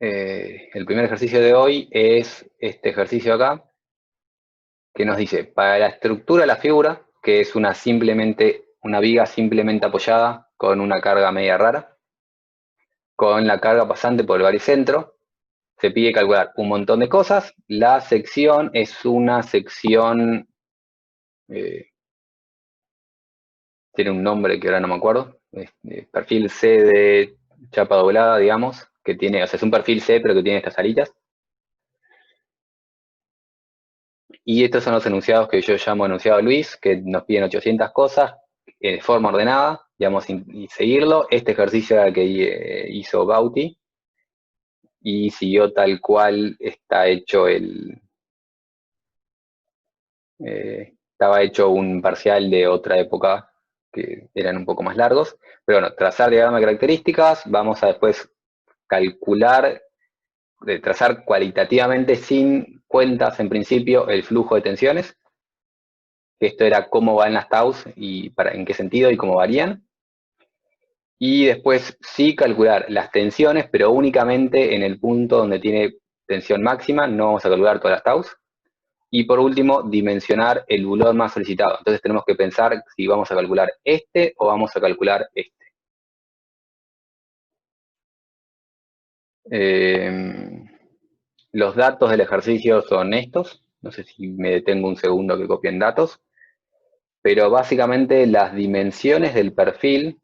el primer ejercicio de hoy es este ejercicio acá, que nos dice, para la estructura de la figura, que es una viga simplemente apoyada con una carga media rara, con la carga pasante por el baricentro, se pide calcular un montón de cosas. La sección es una sección, tiene un nombre que ahora no me acuerdo, perfil C de chapa doblada, digamos, que tiene, o sea, es un perfil C, pero que tiene estas alitas. Y estos son los enunciados que yo llamo enunciado Luis, que nos piden 800 cosas de forma ordenada, digamos, y seguirlo. Este ejercicio era el que hizo Bauti, y siguió tal cual está hecho estaba hecho un parcial de otra época, que eran un poco más largos. Pero bueno, trazar diagrama de características, vamos a después calcular, trazar cualitativamente sin cuentas en principio el flujo de tensiones. Esto era cómo van las taus y en qué sentido y cómo varían. Y después sí calcular las tensiones, pero únicamente en el punto donde tiene tensión máxima, no vamos a calcular todas las taus. Y por último, dimensionar el bulón más solicitado. Entonces tenemos que pensar si vamos a calcular este o vamos a calcular este. Los datos del ejercicio son estos. No sé si me detengo un segundo que copien datos. Pero básicamente las dimensiones del perfil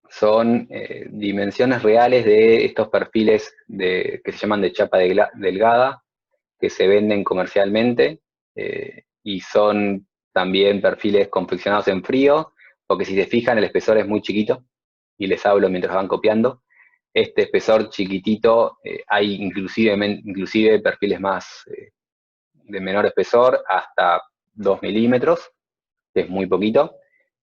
son dimensiones reales de estos perfiles que se llaman de chapa delgada, que se venden comercialmente, y son también perfiles confeccionados en frío, porque si se fijan el espesor es muy chiquito, y les hablo mientras van copiando. Este espesor chiquitito, hay inclusive perfiles más de menor espesor, hasta 2 milímetros, que es muy poquito.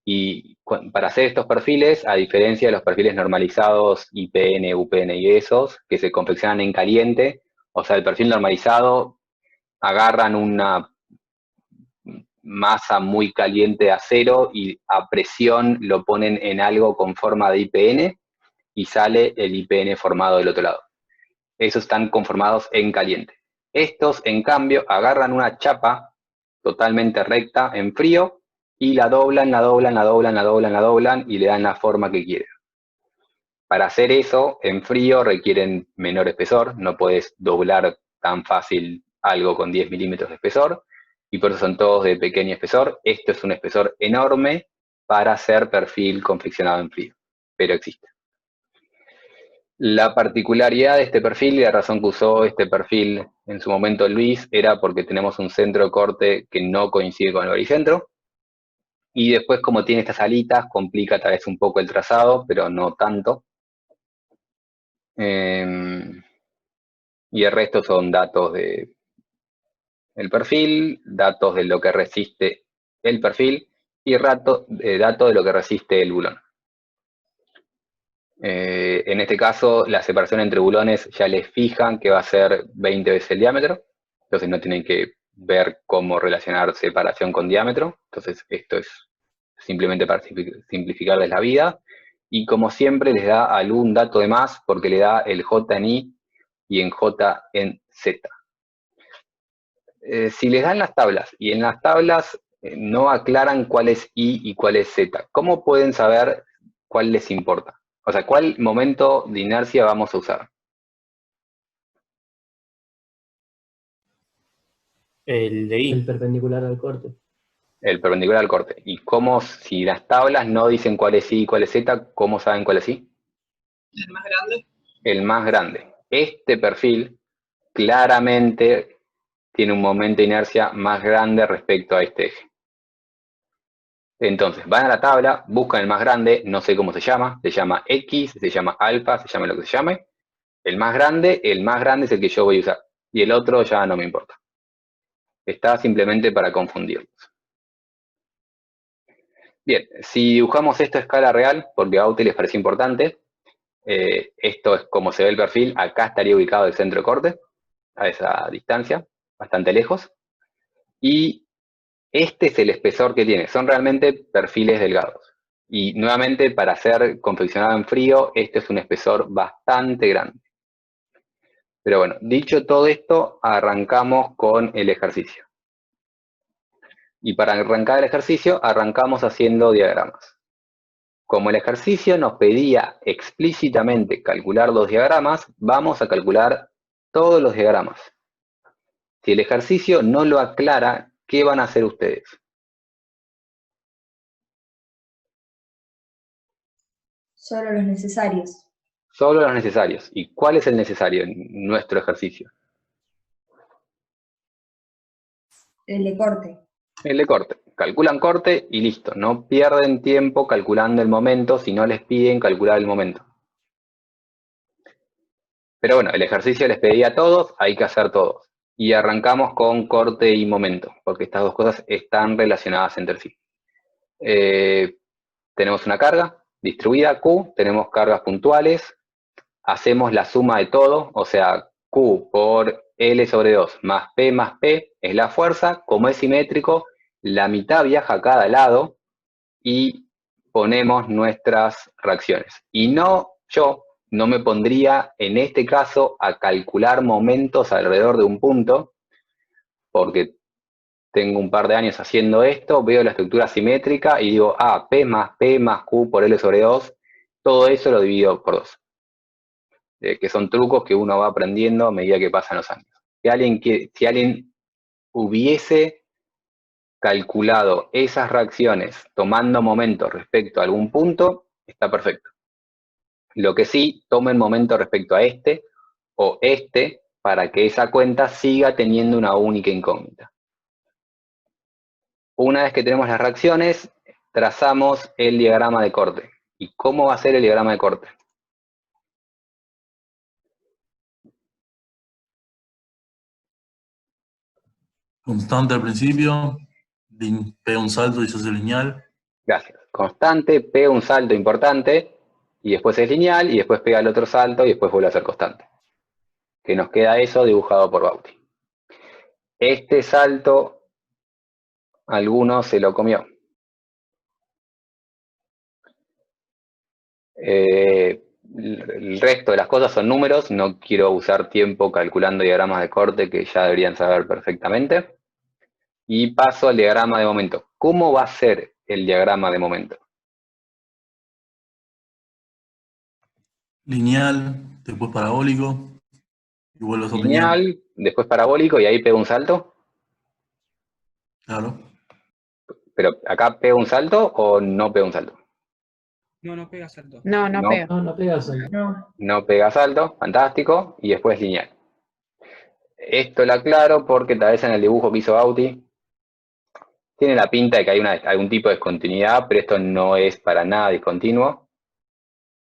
Y para hacer estos perfiles, a diferencia de los perfiles normalizados IPN, UPN y esos, que se confeccionan en caliente, o sea, el perfil normalizado, agarran una masa muy caliente de acero y a presión lo ponen en algo con forma de IPN y sale el IPN formado del otro lado. Esos están conformados en caliente. Estos, en cambio, agarran una chapa totalmente recta en frío y la doblan y le dan la forma que quieren. Para hacer eso, en frío requieren menor espesor, no puedes doblar tan fácil algo con 10 milímetros de espesor, y por eso son todos de pequeño espesor. Esto es un espesor enorme para hacer perfil confeccionado en frío, pero existe. La particularidad de este perfil, y la razón que usó este perfil en su momento Luis, era porque tenemos un centro de corte que no coincide con el baricentro, y después, como tiene estas alitas, complica tal vez un poco el trazado, pero no tanto. Y el resto son datos del perfil, datos de lo que resiste el perfil, y datos de lo que resiste el bulón. En este caso, la separación entre bulones ya les fijan que va a ser 20 veces el diámetro, entonces no tienen que ver cómo relacionar separación con diámetro. Entonces esto es simplemente para simplificarles la vida, y como siempre les da algún dato de más porque le da el J en I y en J en Z. Si les dan las tablas y en las tablas no aclaran cuál es I y cuál es Z, ¿cómo pueden saber cuál les importa? O sea, ¿cuál momento de inercia vamos a usar? El de I. El perpendicular al corte. El perpendicular al corte. ¿Y cómo, si las tablas no dicen cuál es I y cuál es Z, cómo saben cuál es I? ¿El más grande? El más grande. Este perfil claramente tiene un momento de inercia más grande respecto a este eje. Entonces, van a la tabla, buscan el más grande, no sé cómo se llama X, se llama alfa, se llame lo que se llame. El más grande es el que yo voy a usar. Y el otro ya no me importa. Está simplemente para confundirlos. Bien, si dibujamos esto a escala real, porque a Bauti les pareció importante, esto es como se ve el perfil. Acá estaría ubicado el centro de corte, a esa distancia, bastante lejos. Y este es el espesor que tiene. Son realmente perfiles delgados. Y nuevamente, para ser confeccionado en frío, este es un espesor bastante grande. Pero bueno, dicho todo esto, arrancamos con el ejercicio. Y para arrancar el ejercicio, arrancamos haciendo diagramas. Como el ejercicio nos pedía explícitamente calcular los diagramas, vamos a calcular todos los diagramas. Si el ejercicio no lo aclara, ¿qué van a hacer ustedes? Solo los necesarios. Solo los necesarios. ¿Y cuál es el necesario en nuestro ejercicio? El de corte. El de corte. Calculan corte y listo. No pierden tiempo calculando el momento si no les piden calcular el momento. Pero bueno, el ejercicio les pedía a todos, hay que hacer todos. Y arrancamos con corte y momento, porque estas dos cosas están relacionadas entre sí. Tenemos una carga distribuida, Q, tenemos cargas puntuales, hacemos la suma de todo, o sea, Q por L sobre 2 más P es la fuerza, como es simétrico, la mitad viaja a cada lado y ponemos nuestras reacciones. Y yo no me pondría en este caso a calcular momentos alrededor de un punto, porque tengo un par de años haciendo esto, veo la estructura simétrica y digo, P más Q por L sobre 2, todo eso lo divido por 2. Que son trucos que uno va aprendiendo a medida que pasan los años. Si alguien hubiese calculado esas reacciones tomando momentos respecto a algún punto, está perfecto. Lo que sí, tomen momento respecto a este o este para que esa cuenta siga teniendo una única incógnita. Una vez que tenemos las reacciones, trazamos el diagrama de corte. ¿Y cómo va a ser el diagrama de corte? Constante al principio, pega un salto y se hace lineal. Gracias. Constante, pega un salto importante, y después es lineal, y después pega el otro salto, y después vuelve a ser constante. Que nos queda eso dibujado por Bauti. Este salto, alguno se lo comió. El resto de las cosas son números, no quiero usar tiempo calculando diagramas de corte que ya deberían saber perfectamente. Y paso al diagrama de momento. ¿Cómo va a ser el diagrama de momento? Lineal, después parabólico, y vuelve a ser lineal. Lineal, después parabólico y ahí pega un salto. Claro. ¿Pero acá pega un salto o no pega un salto? No pega salto. No pega. No pega salto. No. No pega salto, fantástico, y después lineal. Esto lo aclaro porque tal vez en el dibujo que hizo Bauti tiene la pinta de que hay algún tipo de discontinuidad, pero esto no es para nada discontinuo,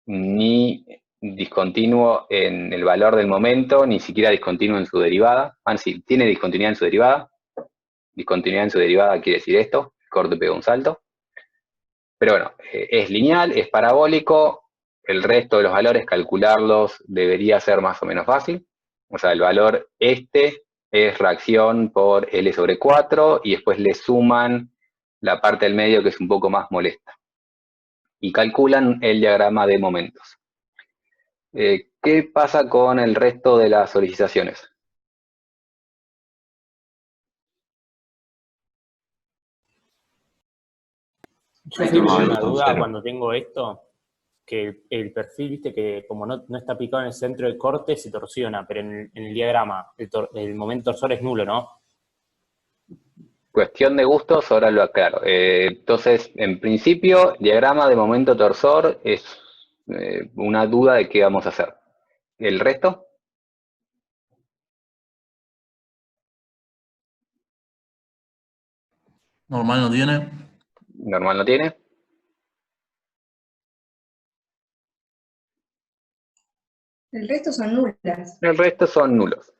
ni discontinuo en el valor del momento, ni siquiera discontinuo en su derivada. Sí, tiene discontinuidad en su derivada. Discontinuidad en su derivada quiere decir esto, corte pega un salto. Pero bueno, es lineal, es parabólico, el resto de los valores calcularlos debería ser más o menos fácil. O sea, el valor este es reacción por L sobre 4 y después le suman la parte del medio que es un poco más molesta. Y calculan el diagrama de momentos. ¿Qué pasa con el resto de las solicitaciones? Yo tengo una duda cuando tengo esto, que el perfil, viste, que como no está picado en el centro del corte, se torsiona, pero en el diagrama el momento torsor es nulo, ¿no? Cuestión de gustos, ahora lo aclaro. Entonces, en principio, diagrama de momento torsor es una duda de qué vamos a hacer. ¿El resto? Normal no tiene. Normal no tiene. El resto son nulas. El resto son nulos.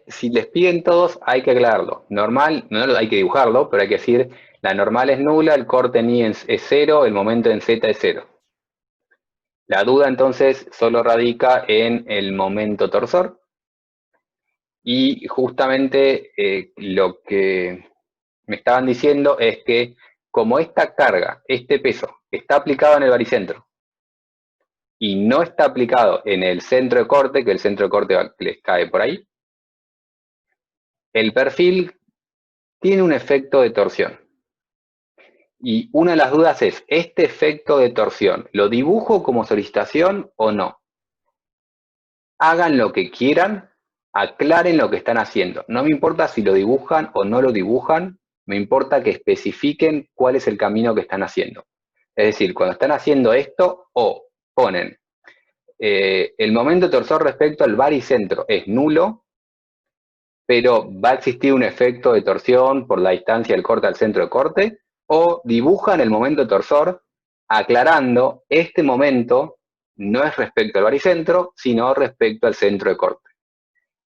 Si les piden todos, hay que aclararlo. Normal, no hay que dibujarlo, pero hay que decir, la normal es nula, el corte en I es 0, el momento en Z es 0. La duda entonces solo radica en el momento torsor. Y justamente lo que me estaban diciendo es que como esta carga, este peso, está aplicado en el baricentro, y no está aplicado en el centro de corte, que el centro de corte les cae por ahí, el perfil tiene un efecto de torsión. Y una de las dudas es, ¿este efecto de torsión lo dibujo como solicitación o no? Hagan lo que quieran, aclaren lo que están haciendo. No me importa si lo dibujan o no lo dibujan, me importa que especifiquen cuál es el camino que están haciendo. Es decir, cuando están haciendo esto, o ponen el momento torsor respecto al baricentro es nulo, pero va a existir un efecto de torsión por la distancia del corte al centro de corte, o dibujan el momento torsor aclarando este momento no es respecto al baricentro, sino respecto al centro de corte.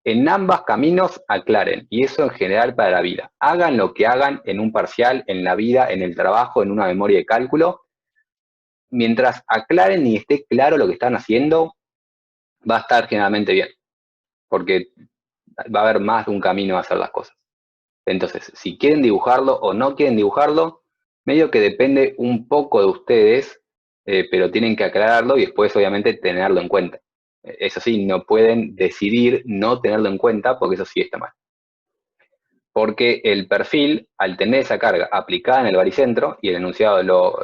En ambos caminos aclaren, y eso en general para la vida. Hagan lo que hagan en un parcial, en la vida, en el trabajo, en una memoria de cálculo. Mientras aclaren y esté claro lo que están haciendo, va a estar generalmente bien, porque va a haber más de un camino a hacer las cosas. Entonces, si quieren dibujarlo o no quieren dibujarlo, medio que depende un poco de ustedes, pero tienen que aclararlo y después obviamente tenerlo en cuenta. Eso sí, no pueden decidir no tenerlo en cuenta porque eso sí está mal. Porque el perfil, al tener esa carga aplicada en el baricentro, y el enunciado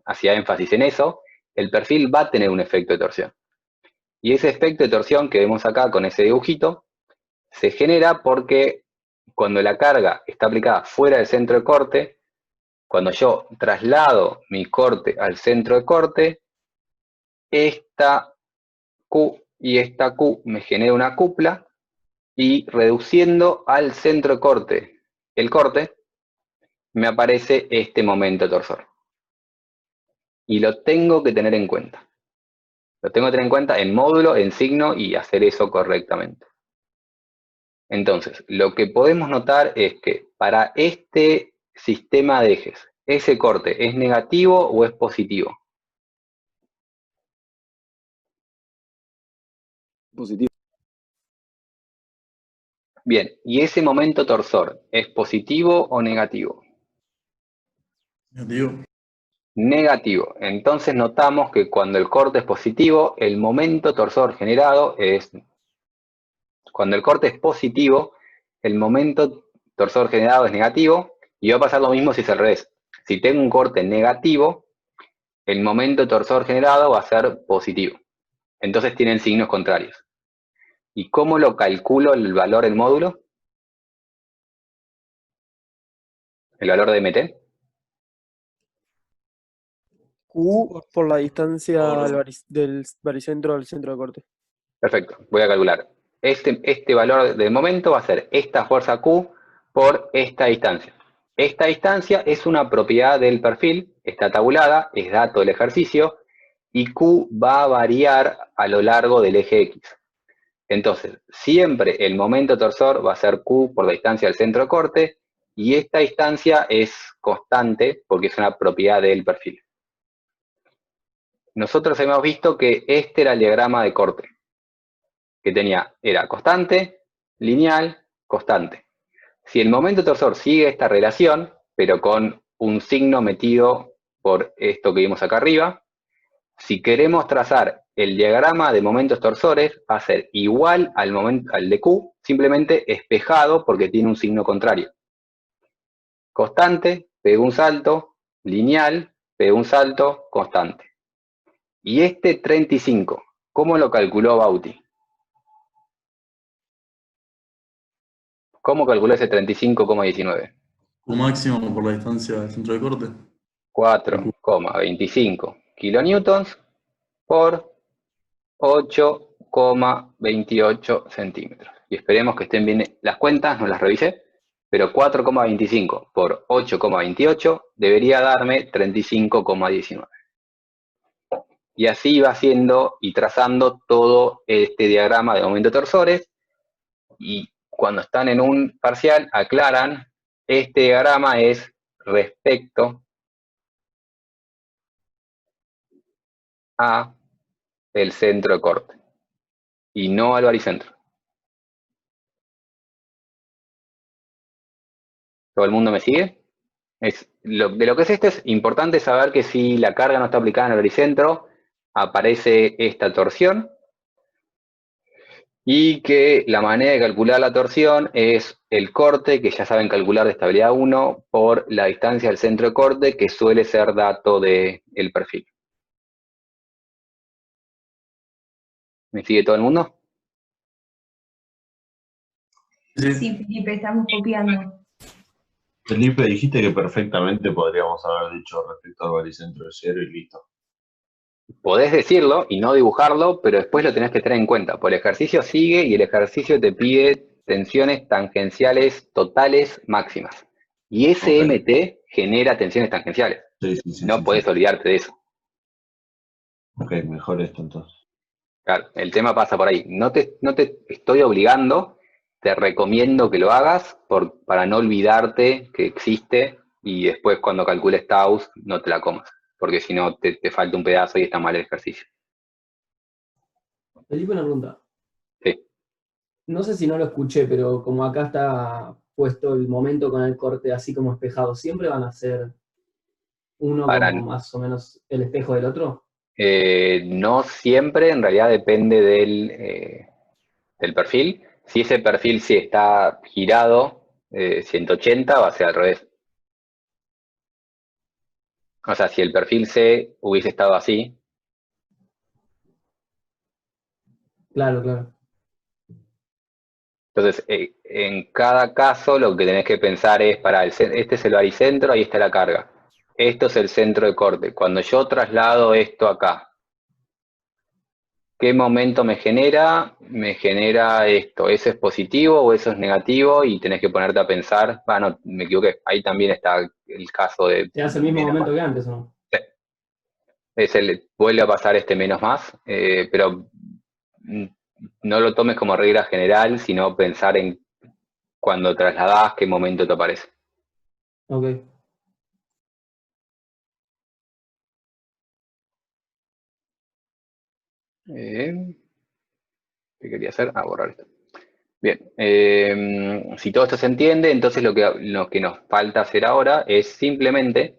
hacía énfasis en eso, el perfil va a tener un efecto de torsión. Y ese efecto de torsión que vemos acá con ese dibujito, se genera porque cuando la carga está aplicada fuera del centro de corte, cuando yo traslado mi corte al centro de corte, esta Q y esta Q me genera una cupla, y reduciendo al centro de corte el corte, me aparece este momento torsor. Y lo tengo que tener en cuenta. Lo tengo que tener en cuenta en módulo, en signo, y hacer eso correctamente. Entonces, lo que podemos notar es que para este sistema de ejes, ¿ese corte es negativo o es positivo? Positivo. Bien, ¿y ese momento torsor es positivo o negativo? Negativo. Negativo. Entonces notamos que cuando el corte es positivo, el momento torsor generado es... Cuando el corte es positivo, el momento torsor generado es negativo, y va a pasar lo mismo si es al revés. Si tengo un corte negativo, el momento torsor generado va a ser positivo. Entonces tienen signos contrarios. ¿Y cómo lo calculo el valor en módulo? ¿El valor de MT? Q por la distancia Por- del baricentro al centro de corte. Perfecto, voy a calcular. Este valor de momento va a ser esta fuerza Q por esta distancia. Esta distancia es una propiedad del perfil, está tabulada, es dato del ejercicio, y Q va a variar a lo largo del eje X. Entonces, siempre el momento torsor va a ser Q por la distancia del centro de corte, y esta distancia es constante porque es una propiedad del perfil. Nosotros hemos visto que este era el diagrama de corte, que era constante, lineal, constante. Si el momento torsor sigue esta relación, pero con un signo metido por esto que vimos acá arriba, si queremos trazar el diagrama de momentos torsores, va a ser igual al de Q, simplemente espejado porque tiene un signo contrario. Constante, pego un salto, lineal, pego un salto, constante. Y este 35, ¿cómo lo calculó Bauti? ¿Cómo calculó ese 35,19? Q máximo por la distancia del centro de corte. 4,25 kilonewtons por 8,28 centímetros. Y esperemos que estén bien las cuentas, no las revisé, pero 4,25 por 8,28 debería darme 35,19. Y así va haciendo y trazando todo este diagrama de momento torsores, y cuando están en un parcial aclaran, este diagrama es respecto a el centro de corte y no al baricentro. ¿Todo el mundo me sigue? De lo que es esto es importante saber que si la carga no está aplicada en el baricentro, aparece esta torsión, y que la manera de calcular la torsión es el corte, que ya saben calcular de estabilidad 1, por la distancia del centro de corte, que suele ser dato del perfil. ¿Me sigue todo el mundo? Sí. Sí, Felipe, estamos copiando. Felipe, dijiste que perfectamente podríamos haber dicho respecto al baricentro de 0 y listo. Podés decirlo y no dibujarlo, pero después lo tenés que tener en cuenta. Por el ejercicio sigue y el ejercicio te pide tensiones tangenciales totales máximas. Y SMT genera tensiones tangenciales. Sí, No podés olvidarte de eso. Ok, mejor esto entonces. Claro, el tema pasa por ahí. No te estoy obligando, te recomiendo que lo hagas para no olvidarte que existe y después cuando calcules taus no te la comas, porque si no te falta un pedazo y está mal el ejercicio. Felipe, una pregunta. Sí. No sé si no lo escuché, pero como acá está puesto el momento con el corte así como espejado, ¿siempre van a ser uno como más o menos el espejo del otro? No siempre, en realidad depende del perfil. Si ese perfil sí está girado 180, va a ser al revés. O sea, si el perfil C hubiese estado así. Claro. Entonces, en cada caso lo que tenés que pensar es, este es el baricentro, ahí está la carga. Esto es el centro de corte. Cuando yo traslado esto acá, ¿qué momento me genera? Me genera esto. ¿Eso es positivo o eso es negativo? Y tenés que ponerte a pensar, no, me equivoqué. Ahí también está el caso de... ¿Se hace el mismo momento que antes o no? Sí. Vuelve a pasar este menos más, pero no lo tomes como regla general, sino pensar en cuando trasladás qué momento te aparece. Ok. ¿Qué quería hacer? Borrar esto. Bien, si todo esto se entiende, entonces lo que nos falta hacer ahora es simplemente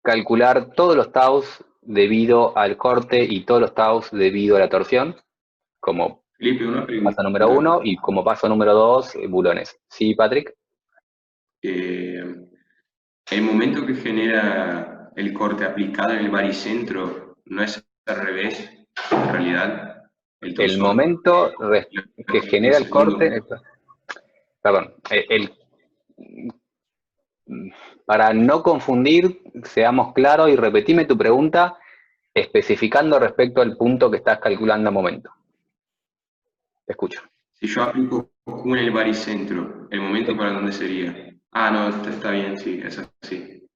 calcular todos los taus debido al corte y todos los taus debido a la torsión, como Felipe, una pregunta. paso número 1 y como paso número 2, bulones. ¿Sí, Patrick? El momento que genera el corte aplicado en el baricentro no es al revés, en realidad. El momento que genera el corte... Perdón, para no confundir, seamos claros y repetime tu pregunta especificando respecto al punto que estás calculando al momento. Te escucho. Si yo aplico Q en el baricentro, ¿el momento para dónde sería? Ah, no, está bien, sí, es así.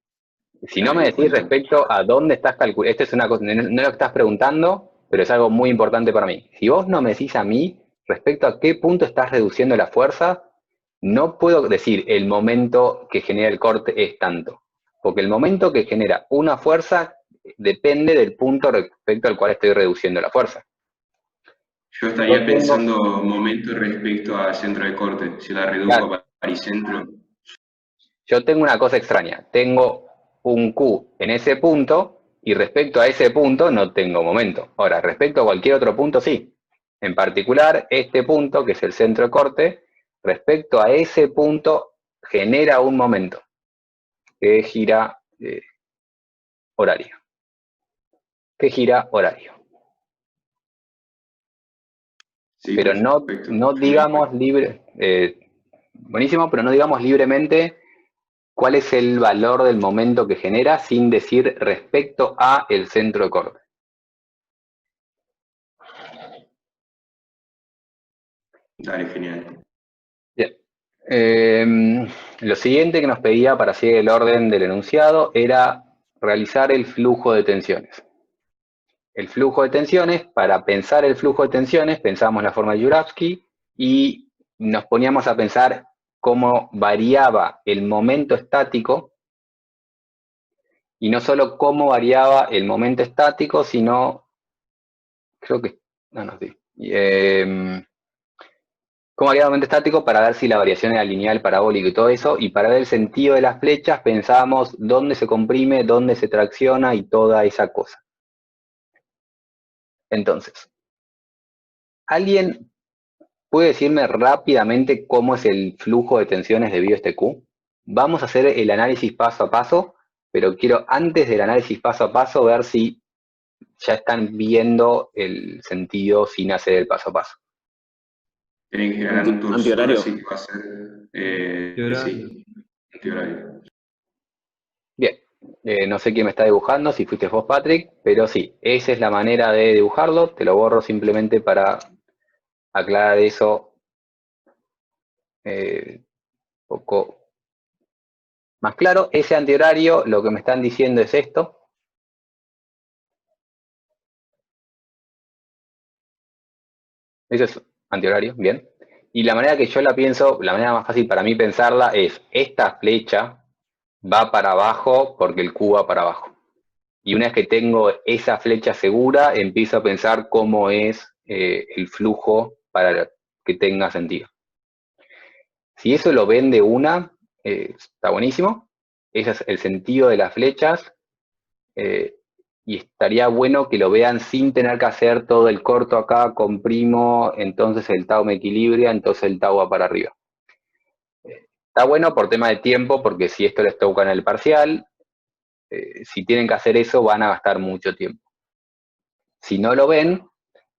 Si no me decís respecto a dónde estás calculando, esto es una cosa, no lo que estás preguntando, pero es algo muy importante para mí. Si vos no me decís a mí respecto a qué punto estás reduciendo la fuerza, no puedo decir el momento que genera el corte es tanto, porque el momento que genera una fuerza depende del punto respecto al cual estoy reduciendo la fuerza. Yo estaría pensando momento respecto al centro de corte, si la reduzco a baricentro. Yo tengo una cosa extraña, tengo un Q en ese punto y respecto a ese punto no tengo momento. Ahora, respecto a cualquier otro punto sí. En particular, este punto, que es el centro de corte, respecto a ese punto genera un momento que gira horario. Que gira horario. Sí, pero no digamos libre, buenísimo, pero no digamos libremente cuál es el valor del momento que genera sin decir respecto a el centro de corte. Dale, genial. Bien. Lo siguiente que nos pedía para seguir el orden del enunciado era realizar el flujo de tensiones. El flujo de tensiones, para pensar el flujo de tensiones, pensamos la forma de Juravsky y nos poníamos a pensar cómo variaba el momento estático, y no solo cómo variaba el momento estático, sino, creo que, cómo variaba el momento estático para ver si la variación era lineal, parabólica y todo eso, y para ver el sentido de las flechas pensábamos dónde se comprime, dónde se tracciona y toda esa cosa. Entonces, ¿alguien puede decirme rápidamente cómo es el flujo de tensiones debido a este Q? Vamos a hacer el análisis paso a paso, pero quiero antes del análisis paso a paso ver si ya están viendo el sentido sin hacer el paso a paso. Tienen que ganar un torsor, Antihorario. así que va a ser sí, antihorario. Bien, no sé quién me está dibujando, si fuiste vos, Patrick, pero sí, esa es la manera de dibujarlo. Te lo borro simplemente para aclarar eso un poco más claro. Ese antihorario, lo que me están diciendo es esto. Eso es antihorario, bien. Y la manera que yo la pienso, la manera más fácil para mí pensarla es, esta flecha va para abajo porque el Q va para abajo. Y una vez que tengo esa flecha segura, empiezo a pensar cómo es el flujo para que tenga sentido. Si eso lo ven de una, está buenísimo. Ese es el sentido de las flechas. Y estaría bueno que lo vean sin tener que hacer todo el corto acá, comprimo, entonces el tau me equilibra, entonces el tau va para arriba. Está bueno por tema de tiempo, porque si esto les toca en el parcial, si tienen que hacer eso van a gastar mucho tiempo. Si no lo ven,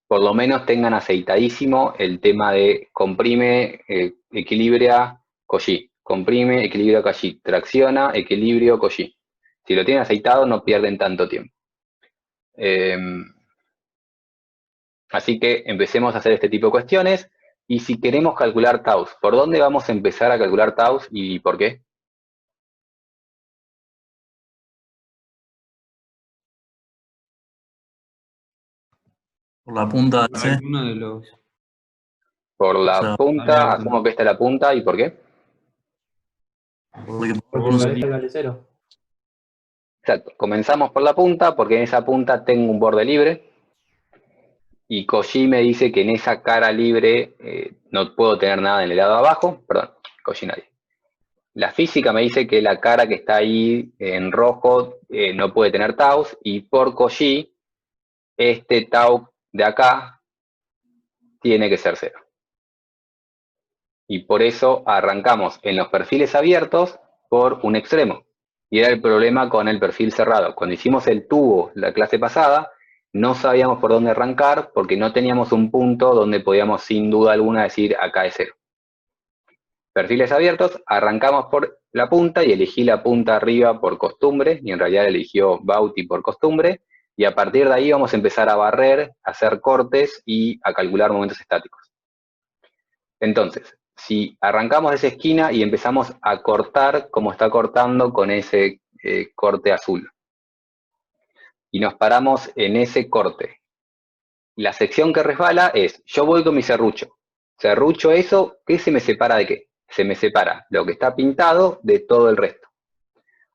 por lo menos tengan aceitadísimo el tema de comprime, equilibra, Cauchy. Comprime, equilibra, Cauchy. Tracciona, equilibrio, Cauchy. Si lo tienen aceitado no pierden tanto tiempo. Así que empecemos a hacer este tipo de cuestiones. Y si queremos calcular taus, ¿por dónde vamos a empezar a calcular taus y por qué? Por la punta de C. Alguno de los... Por la O sea, punta, asumo que esta es la punta, ¿y por qué? porque Porque me parece vale cero. Exacto, comenzamos por la punta, porque en esa punta tengo un borde libre, y Cauchy me dice que en esa cara libre no puedo tener nada en el lado de abajo, perdón, Cauchy nadie. La física me dice que la cara que está ahí en rojo no puede tener taus, y por Cauchy, este tau de acá tiene que ser cero. Y por eso arrancamos en los perfiles abiertos por un extremo. Y era el problema con el perfil cerrado. Cuando hicimos el tubo la clase pasada, no sabíamos por dónde arrancar porque no teníamos un punto donde podíamos sin duda alguna decir acá es cero. Perfiles abiertos, arrancamos por la punta y elegí la punta arriba por costumbre, y en realidad eligió Bauti por costumbre, y a partir de ahí vamos a empezar a barrer, a hacer cortes y a calcular momentos estáticos. Entonces, si arrancamos de esa esquina y empezamos a cortar como está cortando con ese corte azul, y nos paramos en ese corte, la sección que resbala es, yo voy con mi serrucho. Serrucho eso, ¿qué se me separa de qué? Se me separa lo que está pintado de todo el resto.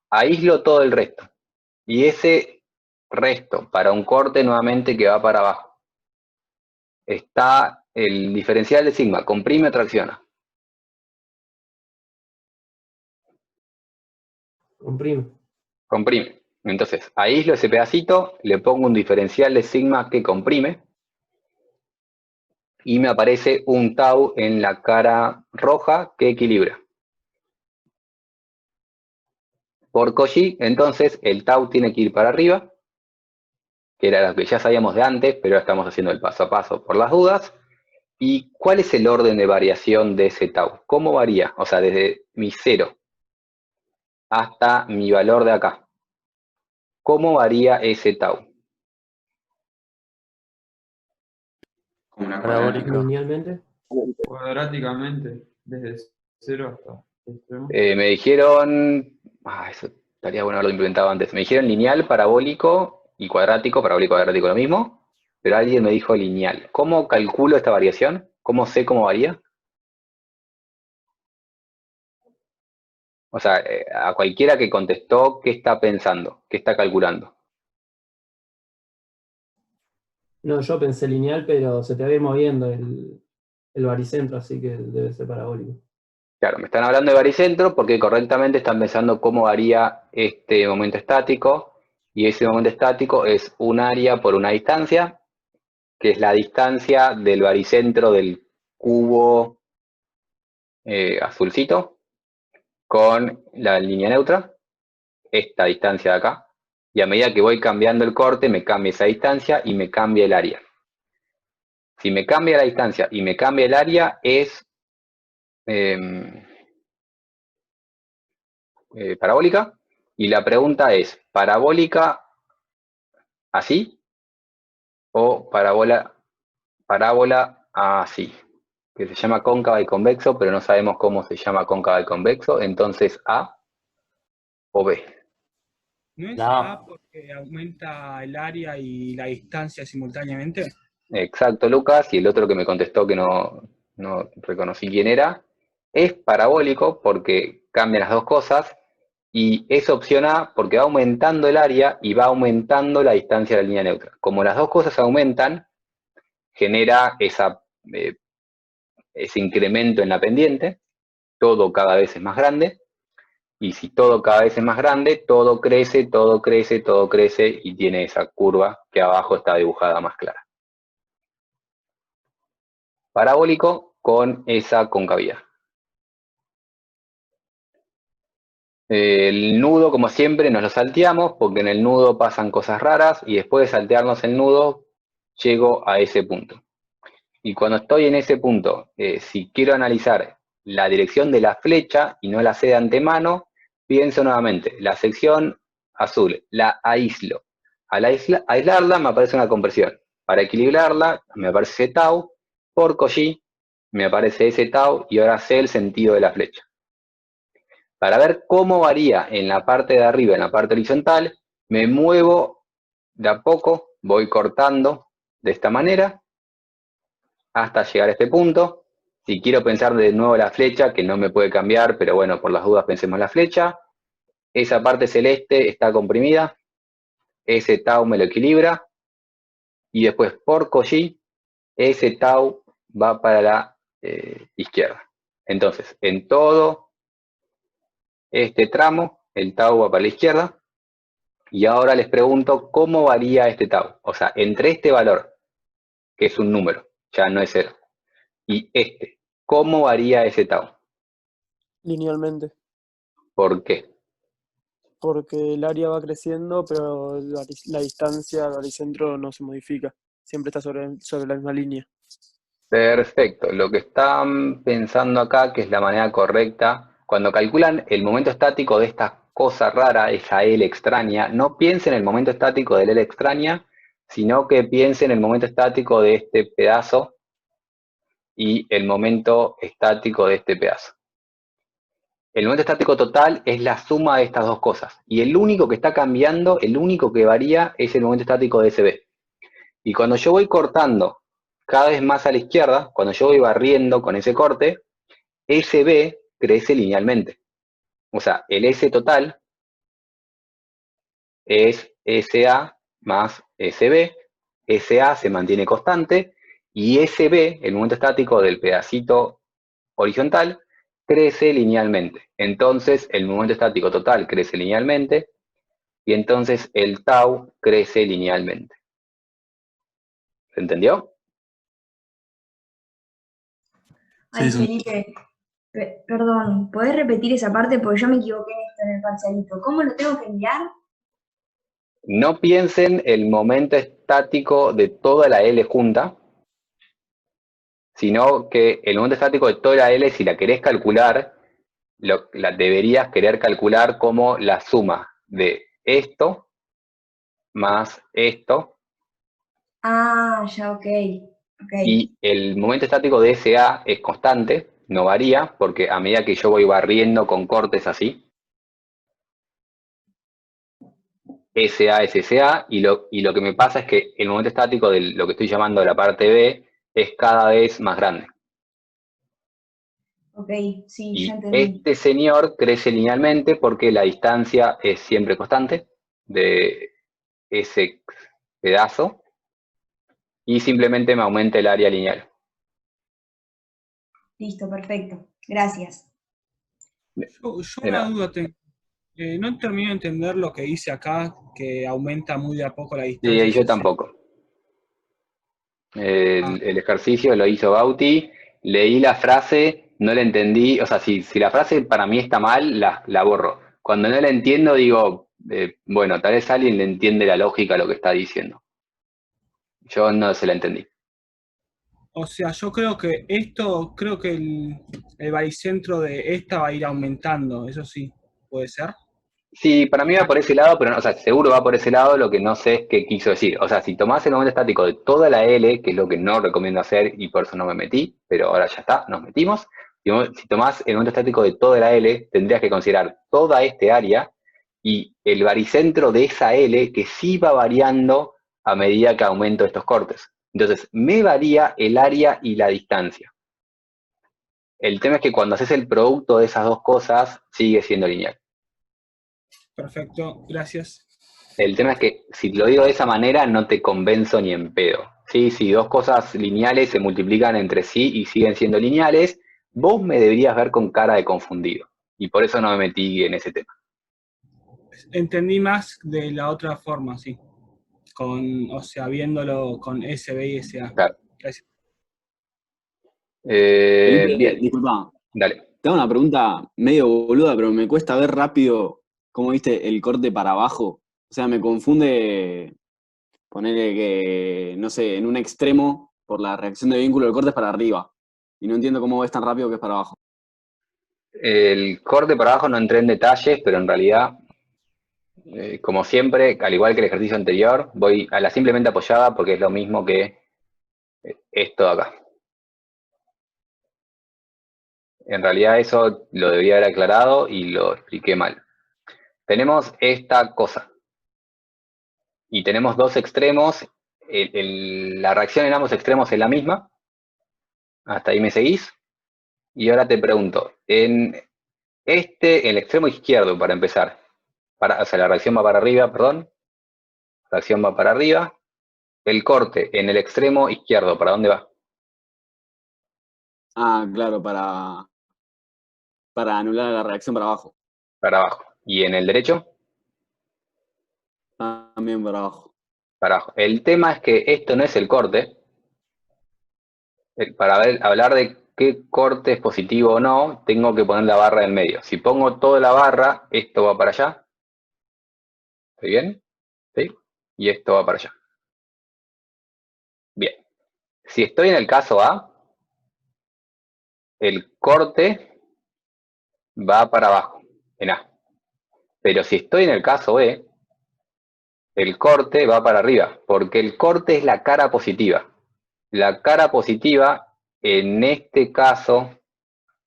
Aíslo todo el resto. Y ese resto, para un corte nuevamente que va para abajo, está el diferencial de sigma, comprime o tracciona. Comprime. Comprime. Entonces, aíslo ese pedacito, le pongo un diferencial de sigma que comprime, y me aparece un tau en la cara roja que equilibra. Por Cauchy, entonces, el tau tiene que ir para arriba, que era lo que ya sabíamos de antes, pero estamos haciendo el paso a paso por las dudas. ¿Y cuál es el orden de variación de ese tau? ¿Cómo varía? O sea, desde mi 0 hasta mi valor de acá. ¿Cómo varía ese tau? Como una Parabólica. Linealmente. Cuadráticamente, desde 0 hasta el extremo. Me dijeron... eso estaría bueno haberlo implementado antes. Me dijeron lineal, parabólico y cuadrático. Parabólico y cuadrático lo mismo. Pero alguien me dijo lineal. ¿Cómo calculo esta variación? ¿Cómo sé cómo varía? O sea, a cualquiera que contestó, ¿qué está pensando? ¿Qué está calculando? No, yo pensé lineal, pero se te va a ir moviendo el baricentro, así que debe ser parabólico. Claro, me están hablando de baricentro porque correctamente están pensando cómo varía este momento estático, y ese momento estático es un área por una distancia, que es la distancia del baricentro del cubo azulcito con la línea neutra, esta distancia de acá, y a medida que voy cambiando el corte, me cambia esa distancia y me cambia el área. Si me cambia la distancia y me cambia el área, es parabólica, y la pregunta es, ¿parabólica así o parábola así? Que se llama cóncava y convexo, pero no sabemos cómo se llama cóncava y convexo, entonces A o B. ¿No es No. A porque aumenta el área y la distancia simultáneamente? Exacto, Lucas, y el otro que me contestó que no reconocí quién era, es parabólico porque cambian las dos cosas, y es opción A porque va aumentando el área y va aumentando la distancia de la línea neutra. Como las dos cosas aumentan, genera ese incremento en la pendiente, todo cada vez es más grande, y si todo cada vez es más grande, todo crece, todo crece, todo crece, y tiene esa curva que abajo está dibujada más clara. Parabólico con esa concavidad. El nudo, como siempre, nos lo salteamos porque en el nudo pasan cosas raras y después de saltearnos el nudo, llego a ese punto. Y cuando estoy en ese punto, si quiero analizar la dirección de la flecha y no la sé de antemano, pienso nuevamente, la sección azul, la aíslo. Al aislarla me aparece una compresión. Para equilibrarla me aparece ese tau, por Cauchy me aparece ese tau y ahora sé el sentido de la flecha. Para ver cómo varía en la parte de arriba, en la parte horizontal, me muevo de a poco, voy cortando de esta manera hasta llegar a este punto. Si quiero pensar de nuevo la flecha, que no me puede cambiar, pero bueno, por las dudas pensemos la flecha. Esa parte celeste está comprimida, ese tau me lo equilibra, y después por Cauchy, ese tau va para la izquierda. Entonces, en todo este tramo, el tau va para la izquierda, y ahora les pregunto cómo varía este tau. O sea, entre este valor, que es un número, ya no es 0, y este, ¿cómo varía ese tau? Linealmente. ¿Por qué? Porque el área va creciendo, pero la distancia al baricentro no se modifica. Siempre está sobre la misma línea. Perfecto. Lo que están pensando acá, que es la manera correcta, cuando calculan el momento estático de esta cosa rara, esa L extraña, no piensen en el momento estático de la L extraña, sino que piensen en el momento estático de este pedazo y el momento estático de este pedazo. El momento estático total es la suma de estas dos cosas. Y el único que está cambiando, el único que varía, es el momento estático de SB. Y cuando yo voy cortando cada vez más a la izquierda, cuando yo voy barriendo con ese corte, SB crece linealmente. O sea, el S total es SA más SB, SA se mantiene constante, y SB, el momento estático del pedacito horizontal, crece linealmente. Entonces, el momento estático total crece linealmente, y entonces el tau crece linealmente. ¿Se entendió? Ay, Sí, Felipe, perdón, ¿podés repetir esa parte? Porque yo me equivoqué en esto en el parcialito. ¿Cómo lo tengo que mirar? No piensen el momento estático de toda la L junta, sino que el momento estático de toda la L, si la querés calcular, la deberías querer calcular como la suma de esto más esto, Ah, ya, ok. y el momento estático de SA es constante, no varía, porque a medida que yo voy barriendo con cortes así, SA es SA, y lo que me pasa es que el momento estático de lo que estoy llamando la parte B es cada vez más grande. Ok, sí, Y ya entendí. este señor crece linealmente porque la distancia es siempre constante de ese pedazo, y simplemente me aumenta el área lineal. Listo, perfecto. Gracias. Yo De una nada. duda tengo. No termino de entender lo que dice acá, que aumenta muy de a poco la Sí, distancia. y yo tampoco. El ejercicio lo hizo Bauti, leí la frase, no la entendí, o sea, si la frase para mí está mal, la borro. Cuando no la entiendo, digo, bueno, tal vez alguien le entiende la lógica a lo que está diciendo. Yo no se la entendí. O sea, yo creo que el baricentro de esta va a ir aumentando, eso sí, puede ser. Sí, para mí va por ese lado, pero no, o sea, seguro va por ese lado, lo que no sé es qué quiso decir. O sea, si tomás el momento estático de toda la L, que es lo que no recomiendo hacer y por eso no me metí, pero ahora ya está, nos metimos. Si tomás el momento estático de toda la L, tendrías que considerar toda este área y el baricentro de esa L que sí va variando a medida que aumento estos cortes. Entonces, me varía el área y la distancia. El tema es que cuando haces el producto de esas dos cosas, sigue siendo lineal. Perfecto, gracias. El tema es que si lo digo de esa manera no te convenzo ni en pedo. ¿Sí? Si dos cosas lineales se multiplican entre sí y siguen siendo lineales, vos me deberías ver con cara de confundido. Y por eso no me metí en ese tema. Entendí más de la otra forma, sí. O sea, viéndolo con SB y SA. Claro. Gracias. Bien. Disculpa. Dale. Te hago una pregunta medio boluda, pero me cuesta ver rápido cómo viste el corte para abajo. O sea, me confunde ponerle que, no sé, en un extremo, por la reacción de vínculo, el corte es para arriba. Y no entiendo cómo ves tan rápido que es para abajo. El corte para abajo no entré en detalles, pero en realidad, como siempre, al igual que el ejercicio anterior, voy a la simplemente apoyada porque es lo mismo que esto de acá. En realidad eso lo debería haber aclarado y lo expliqué mal. Tenemos esta cosa. Y tenemos dos extremos. La reacción en ambos extremos es la misma. Hasta ahí me seguís. Y ahora te pregunto, en el extremo izquierdo, para empezar, o sea, la reacción va para arriba, perdón. La reacción va para arriba. El corte en el extremo izquierdo, ¿para dónde va? Ah, claro, para anular la reacción para abajo. Para abajo. ¿Y en el derecho? También para abajo. Para abajo. El tema es que esto no es el corte. Para hablar de qué corte es positivo o no, tengo que poner la barra en medio. Si pongo toda la barra, esto va para allá. ¿Estoy bien? ¿Sí? Y esto va para allá. Bien. Si estoy en el caso A, el corte va para abajo, en A. Pero si estoy en el caso B, el corte va para arriba, porque el corte es la cara positiva. La cara positiva, en este caso,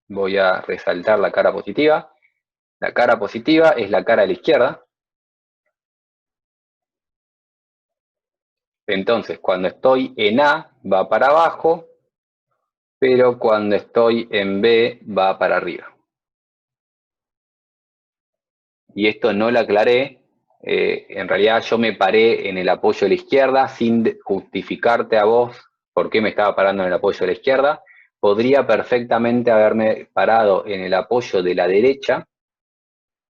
voy a resaltar la cara positiva. La cara positiva es la cara de la izquierda. Entonces, cuando estoy en A, va para abajo, pero cuando estoy en B, va para arriba. Y esto no lo aclaré. En realidad yo me paré en el apoyo de la izquierda sin justificarte a vos por qué me estaba parando en el apoyo de la izquierda. Podría perfectamente haberme parado en el apoyo de la derecha,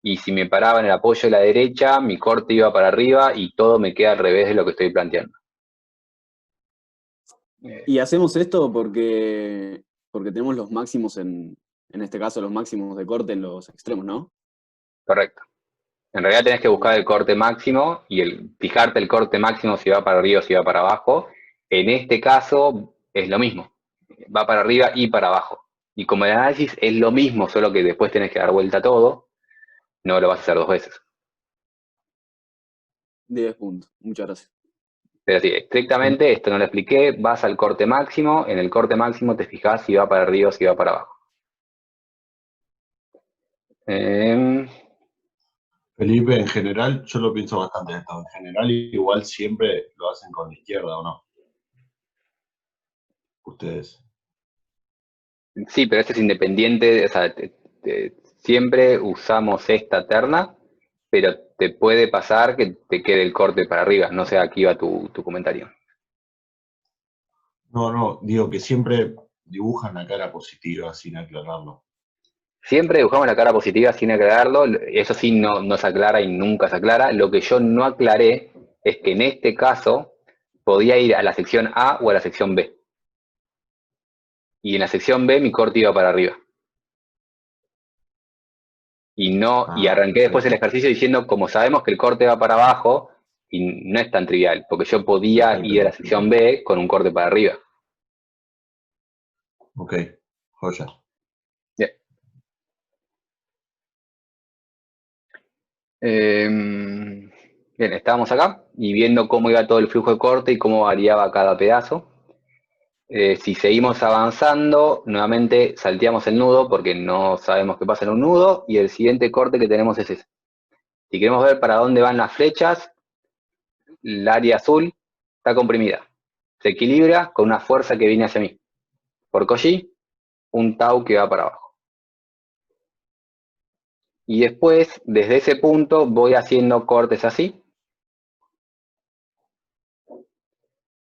y si me paraba en el apoyo de la derecha, mi corte iba para arriba y todo me queda al revés de lo que estoy planteando. Y hacemos esto porque tenemos los máximos en este caso, los máximos de corte en los extremos, ¿no? Correcto. En realidad tenés que buscar el corte máximo y fijarte el corte máximo si va para arriba o si va para abajo. En este caso es lo mismo. Va para arriba y para abajo. Y como el análisis es lo mismo, solo que después tenés que dar vuelta a todo, no lo vas a hacer dos veces. 10 puntos. Muchas gracias. Pero sí, estrictamente, esto no lo expliqué, vas al corte máximo, en el corte máximo te fijás si va para arriba o si va para abajo. Felipe, en general, yo lo pienso bastante esto. En general, igual siempre lo hacen con la izquierda, ¿o no? Ustedes. Sí, pero esto es independiente, o sea, siempre usamos esta terna, pero te puede pasar que te quede el corte para arriba. No sé, aquí va tu comentario. No, digo que siempre dibujan la cara positiva sin aclararlo. Siempre dibujamos la cara positiva sin aclararlo, eso sí no se aclara y nunca se aclara. Lo que yo no aclaré es que en este caso podía ir a la sección A o a la sección B. Y en la sección B mi corte iba para arriba. Y arranqué después el ejercicio diciendo, como sabemos que el corte va para abajo, y no es tan trivial, porque yo podía ir a la sección B con un corte para arriba. Ok, joya. Bien. Bien, estábamos acá y viendo cómo iba todo el flujo de corte y cómo variaba cada pedazo. Si seguimos avanzando, nuevamente salteamos el nudo porque no sabemos qué pasa en un nudo y el siguiente corte que tenemos es ese. Si queremos ver para dónde van las flechas, el área azul está comprimida. Se equilibra con una fuerza que viene hacia mí. Por Cauchy, un tau que va para abajo. Y después, desde ese punto, voy haciendo cortes así,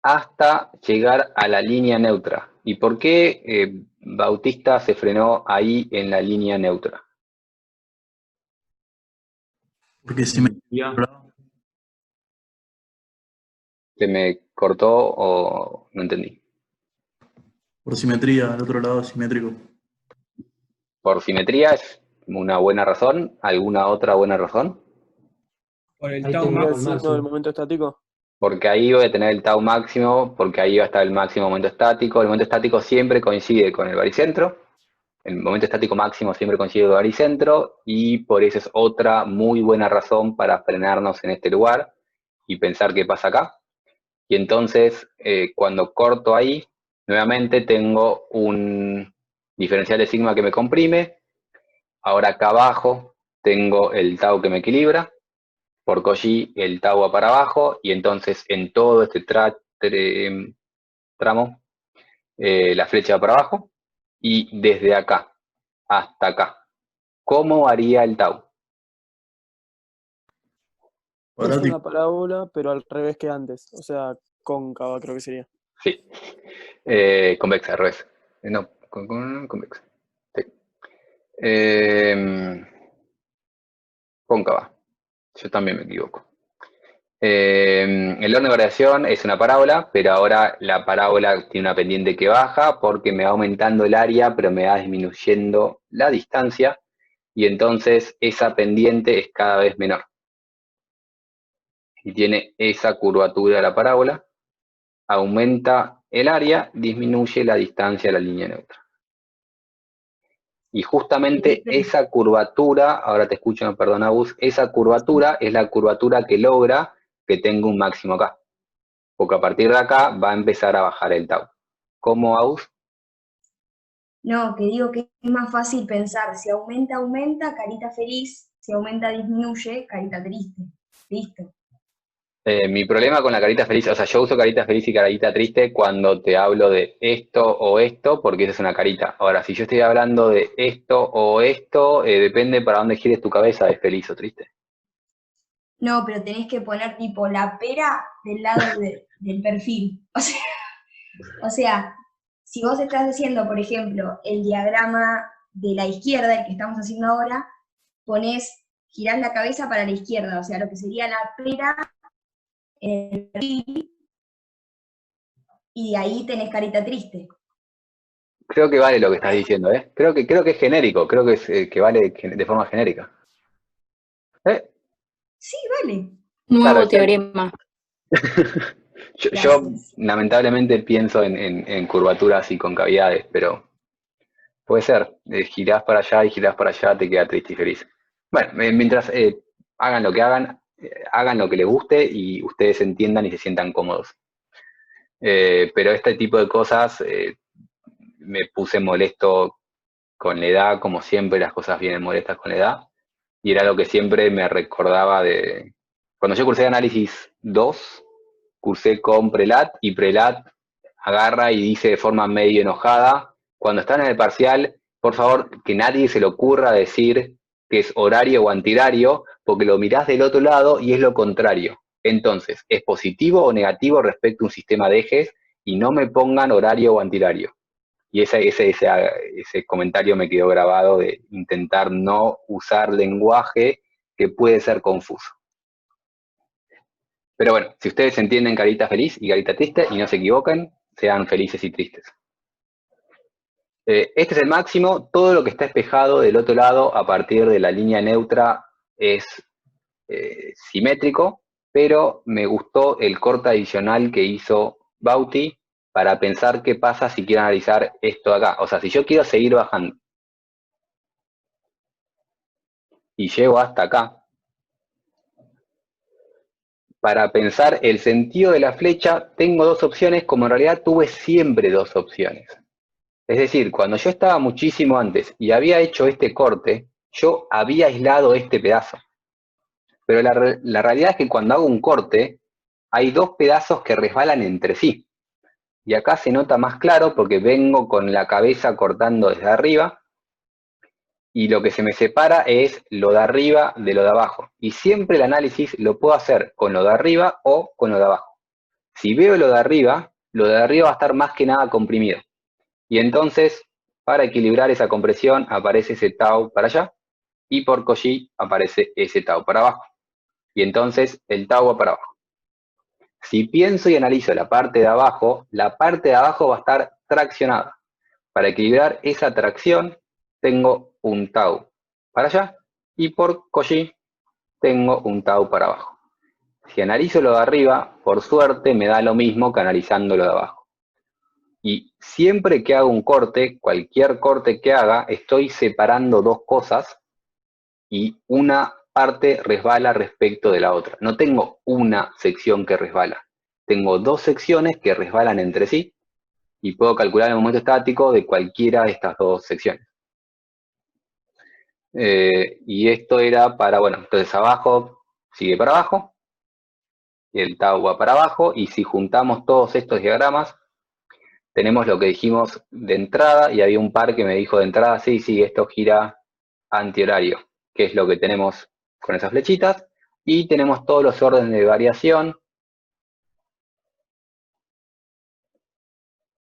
hasta llegar a la línea neutra. ¿Y por qué Bautista se frenó ahí en la línea neutra? Porque si me... ¿Se me cortó o no entendí? Por simetría, al otro lado simétrico. Por simetría es una buena razón. ¿Alguna otra buena razón? Por el Ahí tau tengo el máximo. Signo del momento estático. Porque ahí voy a tener el tau máximo, porque ahí va a estar el máximo momento estático. El momento estático siempre coincide con el baricentro. El momento estático máximo siempre coincide con el baricentro. Y por eso es otra muy buena razón para frenarnos en este lugar y pensar qué pasa acá. Y entonces, cuando corto ahí, nuevamente tengo un diferencial de sigma que me comprime. Ahora acá abajo tengo el tau que me equilibra. Por Cauchy el tau va para abajo. Y entonces en todo este tramo, la flecha va para abajo. Y desde acá hasta acá, ¿cómo haría el tau? Es una parábola, pero al revés que antes. O sea, cóncava creo que sería. Sí. Convexa, al revés. No, convexa. Sí. Cóncava. Yo también me equivoco. El orden de variación es una parábola, pero ahora la parábola tiene una pendiente que baja porque me va aumentando el área, pero me va disminuyendo la distancia, y entonces esa pendiente es cada vez menor. Y tiene esa curvatura de la parábola, aumenta el área, disminuye la distancia a la línea neutra. Y justamente esa curvatura, ahora te escucho, perdón, Agus, esa curvatura es la curvatura que logra que tenga un máximo acá. Porque a partir de acá va a empezar a bajar el tau. ¿Cómo, Agus? No, que digo que es más fácil pensar, si aumenta, aumenta, carita feliz, si aumenta, disminuye, carita triste. Listo. Mi problema con la carita feliz, o sea, yo uso carita feliz y carita triste cuando te hablo de esto o esto, porque esa es una carita. Ahora, si yo estoy hablando de esto o esto, depende para dónde gires tu cabeza, es feliz o triste. No, pero tenés que poner tipo la pera del lado del perfil. O sea, si vos estás haciendo, por ejemplo, el diagrama de la izquierda, el que estamos haciendo ahora, girás la cabeza para la izquierda, o sea, lo que sería la pera en el perfil, y de ahí tenés carita triste. Creo que vale lo que estás diciendo, ¿eh? Creo que es genérico, creo que es que vale de forma genérica. Sí, vale. Nuevo Claro, teorema. Yo lamentablemente pienso en curvaturas y concavidades, pero puede ser. Girás para allá y girás para allá, te queda triste y feliz. Bueno, mientras hagan lo que hagan lo que les guste y ustedes entiendan y se sientan cómodos. Pero este tipo de cosas me puse molesto con la edad, como siempre las cosas vienen molestas con la edad, y era lo que siempre me recordaba de... Cuando yo cursé análisis 2, cursé con Prelat, y Prelat agarra y dice de forma medio enojada, cuando están en el parcial, por favor, que nadie se le ocurra decir que es horario o antihorario, porque lo mirás del otro lado y es lo contrario. Entonces, es positivo o negativo respecto a un sistema de ejes, y no me pongan horario o antihorario. Y ese comentario me quedó grabado de intentar no usar lenguaje que puede ser confuso. Pero bueno, si ustedes entienden carita feliz y carita triste y no se equivocan, sean felices y tristes. Este es el máximo. Todo lo que está espejado del otro lado a partir de la línea neutra es simétrico, pero me gustó el corte adicional que hizo Bauti para pensar qué pasa si quiero analizar esto de acá. O sea, si yo quiero seguir bajando y llego hasta acá, para pensar el sentido de la flecha, tengo dos opciones, como en realidad tuve siempre dos opciones. Es decir, cuando yo estaba muchísimo antes y había hecho este corte, yo había aislado este pedazo. Pero la realidad es que cuando hago un corte, hay dos pedazos que resbalan entre sí. Y acá se nota más claro porque vengo con la cabeza cortando desde arriba, y lo que se me separa es lo de arriba de lo de abajo. Y siempre el análisis lo puedo hacer con lo de arriba o con lo de abajo. Si veo lo de arriba va a estar más que nada comprimido. Y entonces, para equilibrar esa compresión, aparece ese tau para allá, y por Cauchy aparece ese tau para abajo. Y entonces el tau va para abajo. Si pienso y analizo la parte de abajo va a estar traccionada. Para equilibrar esa tracción, tengo un tau para allá, y por Cauchy tengo un tau para abajo. Si analizo lo de arriba, por suerte me da lo mismo que analizando lo de abajo. Y siempre que hago un corte, cualquier corte que haga, estoy separando dos cosas y una parte resbala respecto de la otra. No tengo una sección que resbala. Tengo dos secciones que resbalan entre sí y puedo calcular el momento estático de cualquiera de estas dos secciones. Y esto era para, bueno, entonces abajo sigue para abajo, y el tau va para abajo, y si juntamos todos estos diagramas, tenemos lo que dijimos de entrada, y había un par que me dijo de entrada, sí, esto gira antihorario, que es lo que tenemos con esas flechitas, y tenemos todos los órdenes de variación,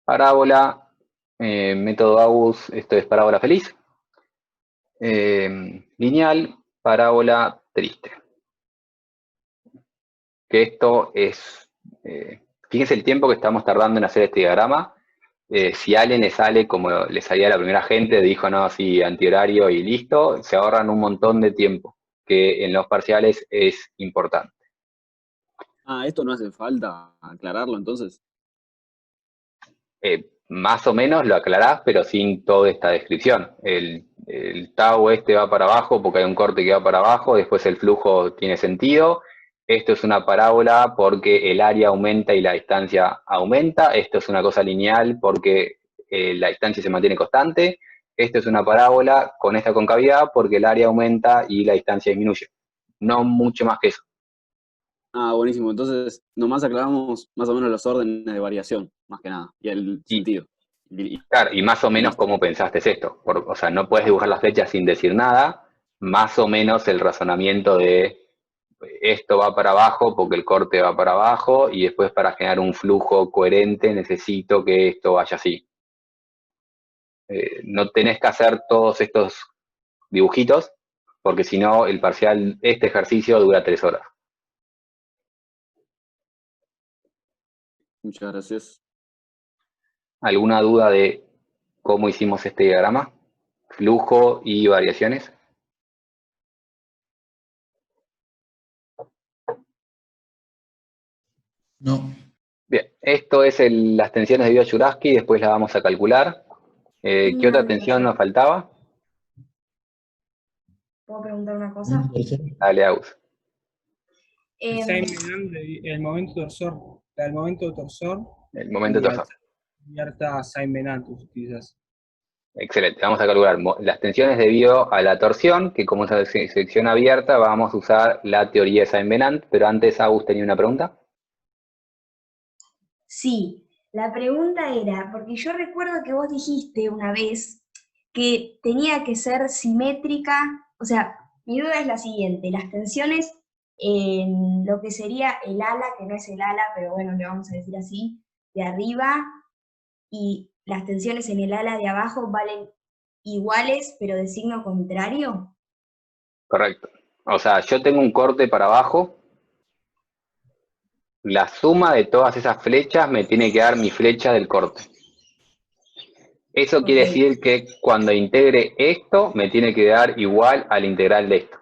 parábola, método Gauss, esto es parábola feliz, lineal, parábola triste. Que esto es, fíjense el tiempo que estamos tardando en hacer este diagrama. Si a alguien le sale como le salía a la primera gente, dijo no, sí, antihorario y listo, se ahorran un montón de tiempo, que en los parciales es importante. Esto no hace falta aclararlo entonces. Más o menos lo aclarás, pero sin toda esta descripción. El tau este va para abajo porque hay un corte que va para abajo, después el flujo tiene sentido. Esto es una parábola porque el área aumenta y la distancia aumenta. Esto es una cosa lineal porque la distancia se mantiene constante. Esto es una parábola con esta concavidad porque el área aumenta y la distancia disminuye. No mucho más que eso. Buenísimo. Entonces, nomás aclaramos más o menos los órdenes de variación, más que nada, y el sentido. Claro, y más o menos cómo pensaste esto. O sea, no puedes dibujar las flechas sin decir nada. Más o menos el razonamiento de esto va para abajo porque el corte va para abajo y después para generar un flujo coherente necesito que esto vaya así. No tenés que hacer todos estos dibujitos porque si no el parcial, este ejercicio dura 3 horas. Muchas gracias. ¿Alguna duda de cómo hicimos este diagrama? Flujo y variaciones. No. Bien, esto es las tensiones de Biot-Yuraski, después las vamos a calcular. ¿Qué otra tensión nos faltaba? ¿Puedo preguntar una cosa? Dale, Agus. El momento torsor. El momento torsor. El momento torsor. Y harta Sainmenatus, quizás. Excelente, vamos a calcular las tensiones debido a la torsión, que como es una sección abierta, vamos a usar la teoría de Saint-Venant, pero antes Agus tenía una pregunta. Sí, la pregunta era, porque yo recuerdo que vos dijiste una vez que tenía que ser simétrica, o sea, mi duda es la siguiente, las tensiones en lo que sería el ala, que no es el ala, pero bueno, le vamos a decir así, de arriba, y las tensiones en el ala de abajo valen iguales, pero de signo contrario. Correcto. O sea, yo tengo un corte para abajo, la suma de todas esas flechas me tiene que dar mi flecha del corte. Eso quiere decir que cuando integre esto, me tiene que dar igual al integral de esto.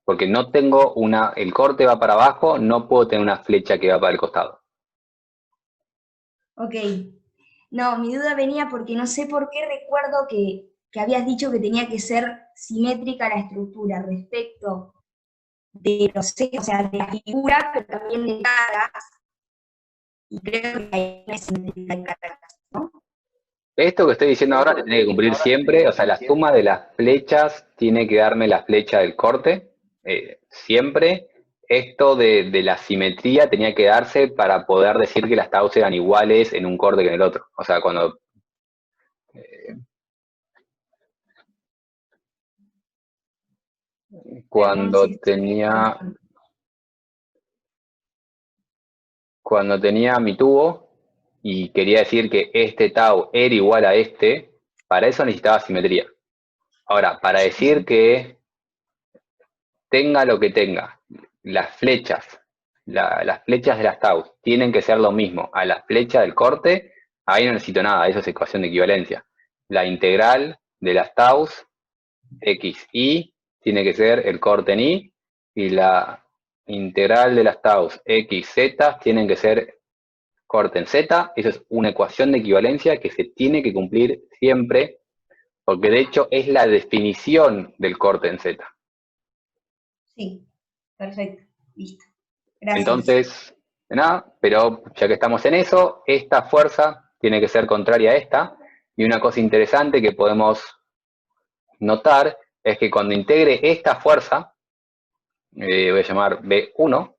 Porque no tengo el corte va para abajo, no puedo tener una flecha que va para el costado. Ok. No, mi duda venía porque no sé por qué recuerdo que habías dicho que tenía que ser simétrica la estructura respecto de los ejes, o sea, de la figura, pero también de caras. Y creo que hay una simetría de caras, ¿no? Esto que estoy diciendo ahora tiene que cumplir siempre, o sea, la suma de las flechas tiene que darme la flecha del corte, siempre. Esto de la simetría tenía que darse para poder decir que las taus eran iguales en un corte que en el otro. O sea, cuando tenía mi tubo y quería decir que este tau era igual a este, para eso necesitaba simetría. Ahora, para decir que tenga lo que tenga, las flechas de las taus tienen que ser lo mismo a la flecha del corte, ahí no necesito nada, eso es ecuación de equivalencia. La integral de las taus, x, y, tiene que ser el corte en y, y la integral de las taus, x, z, tienen que ser corte en z. Eso es una ecuación de equivalencia que se tiene que cumplir siempre, porque de hecho es la definición del corte en z. Sí, perfecto, listo. Gracias. Entonces, nada, pero ya que estamos en eso, esta fuerza tiene que ser contraria a esta, y una cosa interesante que podemos notar es que cuando integre esta fuerza, voy a llamar B1,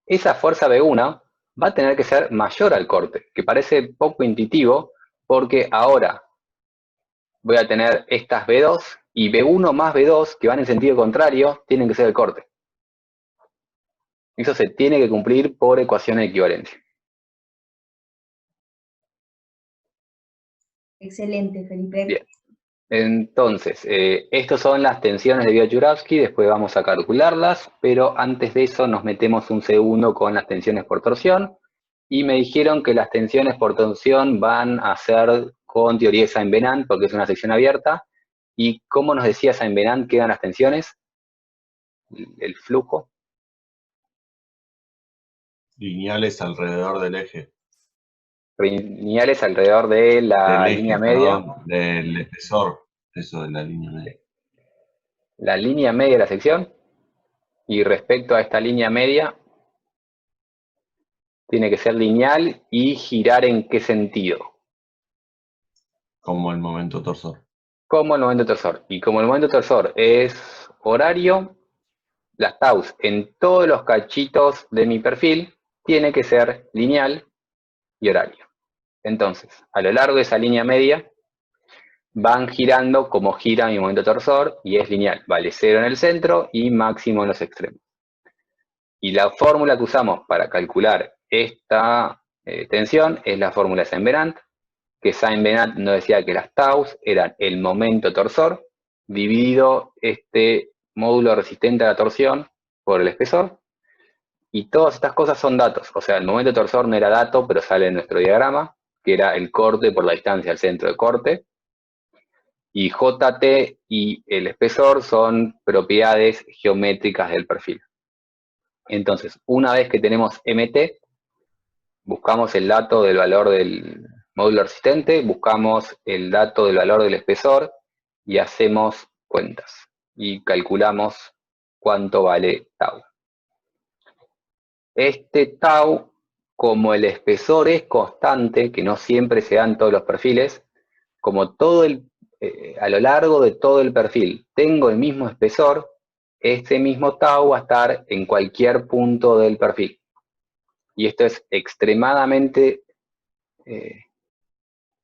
esa fuerza B1 va a tener que ser mayor al corte, que parece poco intuitivo, porque ahora voy a tener estas B2, y B1 más B2, que van en sentido contrario, tienen que ser el corte. Eso se tiene que cumplir por ecuación de equivalencia. Excelente, Felipe. Bien. Entonces, estas son las tensiones de Wierzbowski, después vamos a calcularlas, pero antes de eso nos metemos un segundo con las tensiones por torsión, y me dijeron que las tensiones por torsión van a ser con teoría de Saint-Venant, porque es una sección abierta, y ¿cómo nos decía Saint-Venant que eran las tensiones? El flujo. Lineales alrededor del eje. Lineales alrededor de la Del eje, línea media. perdón, del espesor, eso de la línea media. La línea media de la sección, y respecto a esta línea media, tiene que ser lineal y girar en qué sentido. Como el momento torsor. Como el momento torsor. Y como el momento torsor es horario, las taus en todos los cachitos de mi perfil tiene que ser lineal y horario. Entonces, a lo largo de esa línea media, van girando como gira mi momento torsor, y es lineal. Vale 0 en el centro y máximo en los extremos. Y la fórmula que usamos para calcular esta tensión es la fórmula de Saint-Venant, que Saint-Venant nos decía que las taus eran el momento torsor dividido este módulo resistente a la torsión por el espesor, y todas estas cosas son datos. O sea, el momento torsor no era dato, pero sale en nuestro diagrama, que era el corte por la distancia al centro de corte, y JT y el espesor son propiedades geométricas del perfil. Entonces, una vez que tenemos MT, buscamos el dato del valor del módulo resistente, buscamos el dato del valor del espesor y hacemos cuentas. Y calculamos cuánto vale tau. Este tau, como el espesor es constante, que no siempre se da en todos los perfiles, como a lo largo de todo el perfil tengo el mismo espesor, este mismo tau va a estar en cualquier punto del perfil. Y esto es extremadamente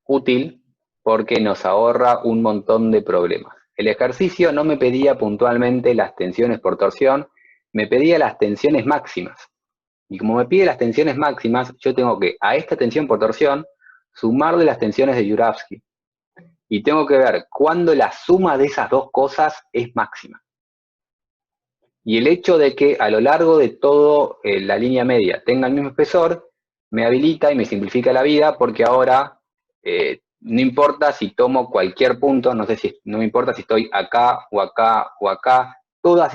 útil porque nos ahorra un montón de problemas. El ejercicio no me pedía puntualmente las tensiones por torsión, me pedía las tensiones máximas. Y como me pide las tensiones máximas, yo tengo que a esta tensión por torsión sumarle las tensiones de Wierzbowski. Y tengo que ver cuándo la suma de esas dos cosas es máxima. Y el hecho de que a lo largo de toda la línea media tenga el mismo espesor, me habilita y me simplifica la vida, porque ahora no importa si tomo cualquier punto, no me importa si estoy acá o acá o acá, todas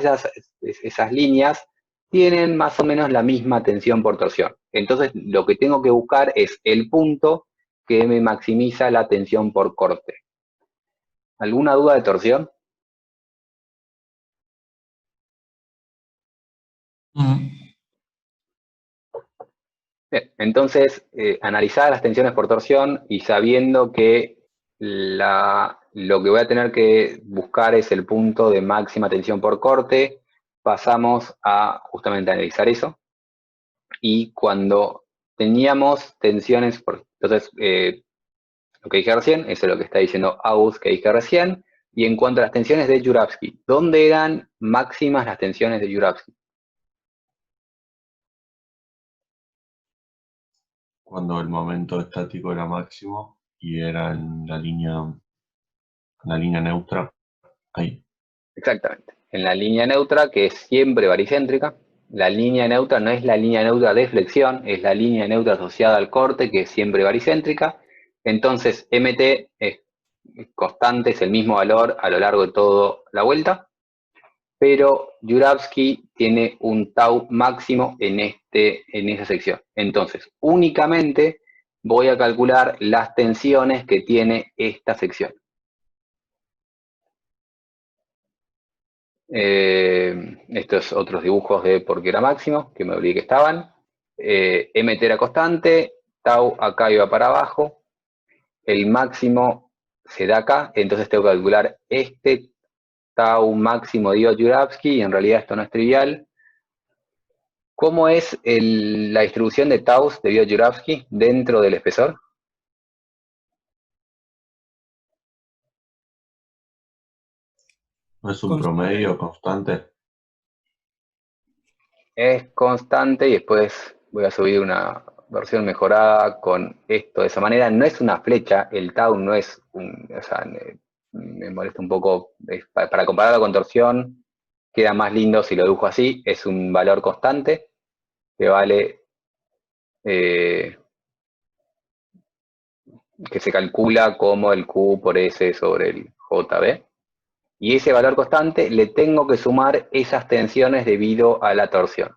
esas líneas tienen más o menos la misma tensión por torsión. Entonces lo que tengo que buscar es el punto que me maximiza la tensión por corte. ¿Alguna duda de torsión? Bien, entonces, analizadas las tensiones por torsión y sabiendo que lo que voy a tener que buscar es el punto de máxima tensión por corte, pasamos a justamente analizar eso. Y cuando teníamos tensiones, entonces, lo que dije recién, eso es lo que está diciendo August que dije recién. Y en cuanto a las tensiones de Juravsky, ¿dónde eran máximas las tensiones de Juravsky? Cuando el momento estático era máximo y era en la línea neutra, ahí. Exactamente. En la línea neutra, que es siempre baricéntrica, la línea neutra no es la línea neutra de flexión, es la línea neutra asociada al corte, que es siempre baricéntrica. Entonces, MT es constante, es el mismo valor a lo largo de toda la vuelta, pero Juravsky tiene un tau máximo en esa sección. Entonces, únicamente voy a calcular las tensiones que tiene esta sección. Estos otros dibujos de por qué era máximo, que me olvidé que estaban. MT era constante, tau acá iba para abajo, el máximo se da acá, entonces tengo que calcular este tau máximo de Juravsky, y en realidad esto no es trivial. ¿Cómo es la distribución de taus de Juravsky dentro del espesor? ¿No es un promedio constante? Es constante y después voy a subir una versión mejorada con esto de esa manera. No es una flecha, el tau no es o sea, me molesta un poco, para comparar la contorsión, queda más lindo si lo dibujo así, es un valor constante que vale, que se calcula como el Q por S sobre el JB. Y ese valor constante le tengo que sumar esas tensiones debido a la torsión.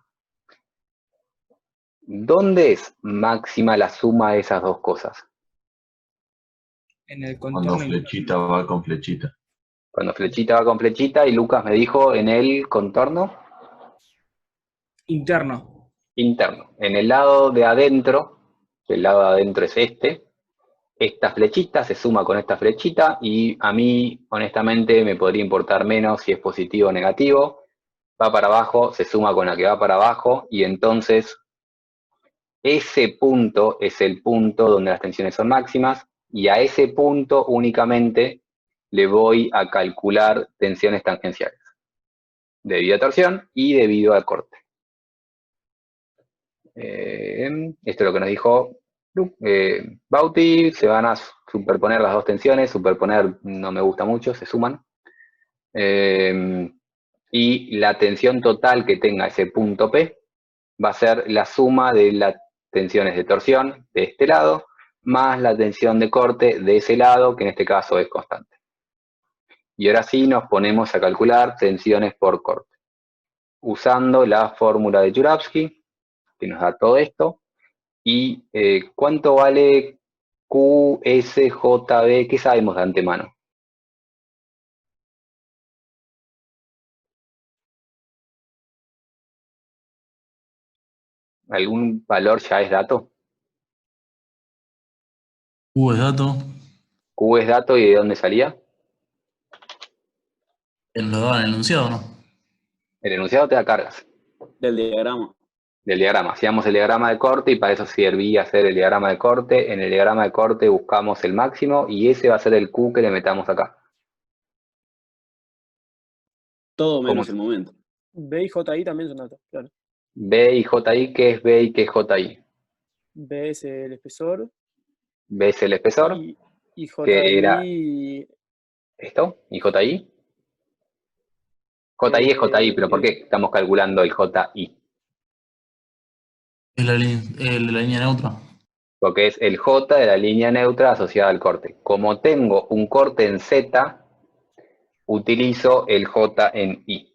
¿Dónde es máxima la suma de esas dos cosas? En el Cuando contorno flechita va con flechita. Cuando flechita va con flechita, y Lucas me dijo en el contorno interno. interno. En el lado de adentro, el lado de adentro es esta flechita se suma con esta flechita, y a mí, honestamente, me podría importar menos si es positivo o negativo. Va para abajo, se suma con la que va para abajo, y entonces ese punto es el punto donde las tensiones son máximas, y a ese punto únicamente le voy a calcular tensiones tangenciales, debido a torsión y debido al corte. Esto es lo que nos dijo Bauti. Se van a superponer las dos tensiones. Superponer no me gusta mucho, se suman. Y la tensión total que tenga ese punto P va a ser la suma de las tensiones de torsión de este lado más la tensión de corte de ese lado, que en este caso es constante. Y ahora sí nos ponemos a calcular tensiones por corte, usando la fórmula de Juravsky, que nos da todo esto. ¿Y cuánto vale QSJB? ¿Qué sabemos de antemano? ¿Algún valor ya es dato? Q es dato. Q es dato, ¿y de dónde salía? Lo daba en el enunciado, ¿no? El enunciado te da cargas. Del diagrama. Del diagrama. Hacíamos el diagrama de corte y para eso servía hacer el diagrama de corte. En el diagrama de corte buscamos el máximo y ese va a ser el Q que le metamos acá. Todo menos el momento. B y JI también son datos, claro. B y JI, ¿qué es B y qué es JI? B es el espesor. B es el espesor. Y que era JI. esto. ¿Y JI? JI es JI, pero ¿por qué estamos calculando el JI? Es la línea neutra. Porque es el J de la línea neutra asociada al corte. Como tengo un corte en Z, utilizo el J en I.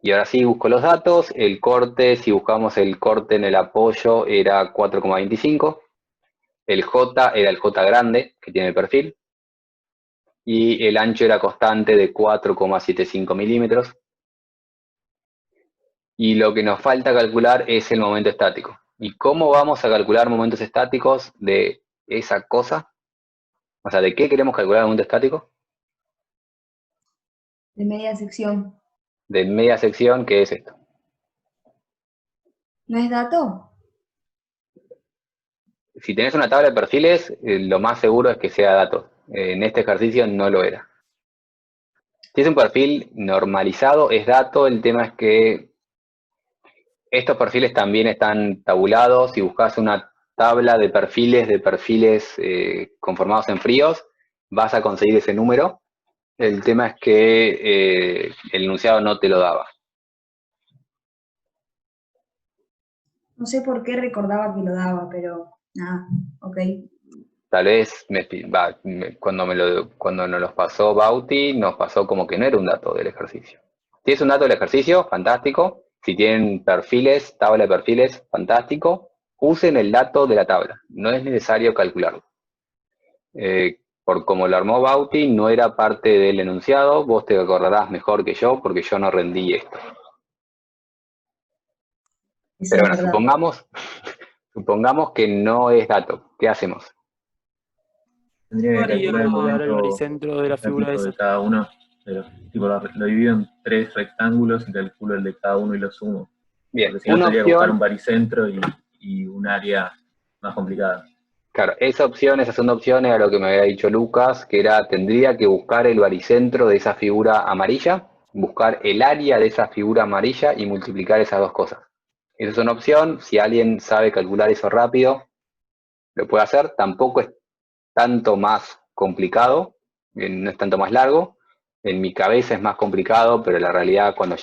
Y ahora sí busco los datos. El corte, si buscamos el corte en el apoyo, era 4,25. El J era el J grande, que tiene el perfil. Y el ancho era constante de 4,75 milímetros. Y lo que nos falta calcular es el momento estático. ¿Y cómo vamos a calcular momentos estáticos de esa cosa? O sea, ¿de qué queremos calcular el momento estático? De media sección. De media sección, ¿qué es esto? ¿No es dato? Si tenés una tabla de perfiles, lo más seguro es que sea dato. En este ejercicio no lo era. Si es un perfil normalizado, es dato. El tema es que estos perfiles también están tabulados. Si buscas una tabla de perfiles conformados en fríos, vas a conseguir ese número. El tema es que el enunciado no te lo daba. No sé por qué recordaba que lo daba, pero nada, ok. Tal vez cuando nos los pasó Bauti, nos pasó como que no era un dato del ejercicio. Si es un dato del ejercicio, fantástico. Si tienen perfiles, tabla de perfiles, fantástico. Usen el dato de la tabla. No es necesario calcularlo. Por como lo armó Bauti, no era parte del enunciado. Vos te acordarás mejor que yo, porque yo no rendí esto. Pero bueno, supongamos que no es dato. ¿Qué hacemos? Tendría que calcular el baricentro de la figura esa. De cada uno, lo divido en 3 rectángulos y calculo el de cada uno y lo sumo. Bien, porque si no tendría que buscar un baricentro y un área más complicada. Claro, esa segunda opción era lo que me había dicho Lucas, que era, tendría que buscar el baricentro de esa figura amarilla, buscar el área de esa figura amarilla y multiplicar esas dos cosas. Esa es una opción. Si alguien sabe calcular eso rápido, lo puede hacer. Tampoco es tanto más complicado, no es tanto más largo. En mi cabeza es más complicado, pero la realidad cuando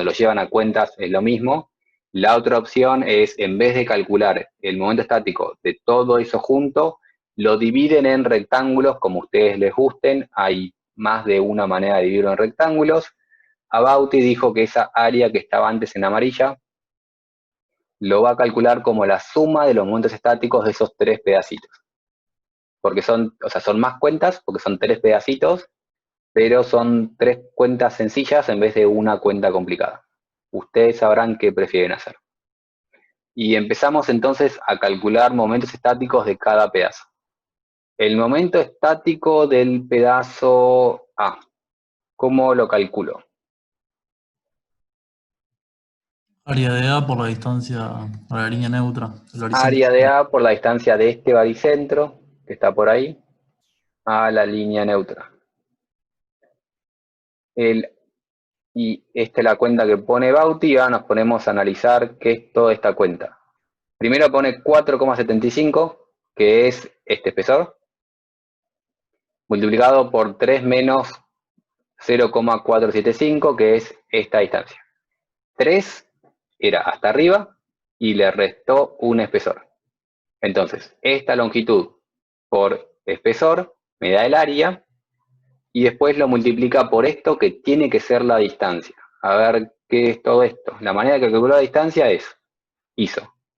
lo llevan a cuentas es lo mismo. La otra opción es, en vez de calcular el momento estático de todo eso junto, lo dividen en rectángulos como a ustedes les gusten. Hay más de una manera de dividirlo en rectángulos. Bauti dijo que esa área que estaba antes en amarilla lo va a calcular como la suma de los momentos estáticos de esos 3 pedacitos. Porque son más cuentas, porque son 3 pedacitos, pero son 3 cuentas sencillas en vez de una cuenta complicada. Ustedes sabrán qué prefieren hacer. Y empezamos entonces a calcular momentos estáticos de cada pedazo. El momento estático del pedazo A, ¿cómo lo calculo? Área de A por la distancia a la línea neutra. Área de A por la distancia de este baricentro, que está por ahí, a la línea neutra. Y esta es la cuenta que pone Bauti, y ahora nos ponemos a analizar qué es toda esta cuenta. Primero pone 4,75, que es este espesor, multiplicado por 3 menos 0,475, que es esta distancia. 3 era hasta arriba y le restó un espesor. Entonces, esta longitud por espesor me da el área, y después lo multiplica por esto, que tiene que ser la distancia. A ver, ¿qué es todo esto? La manera que calculó la distancia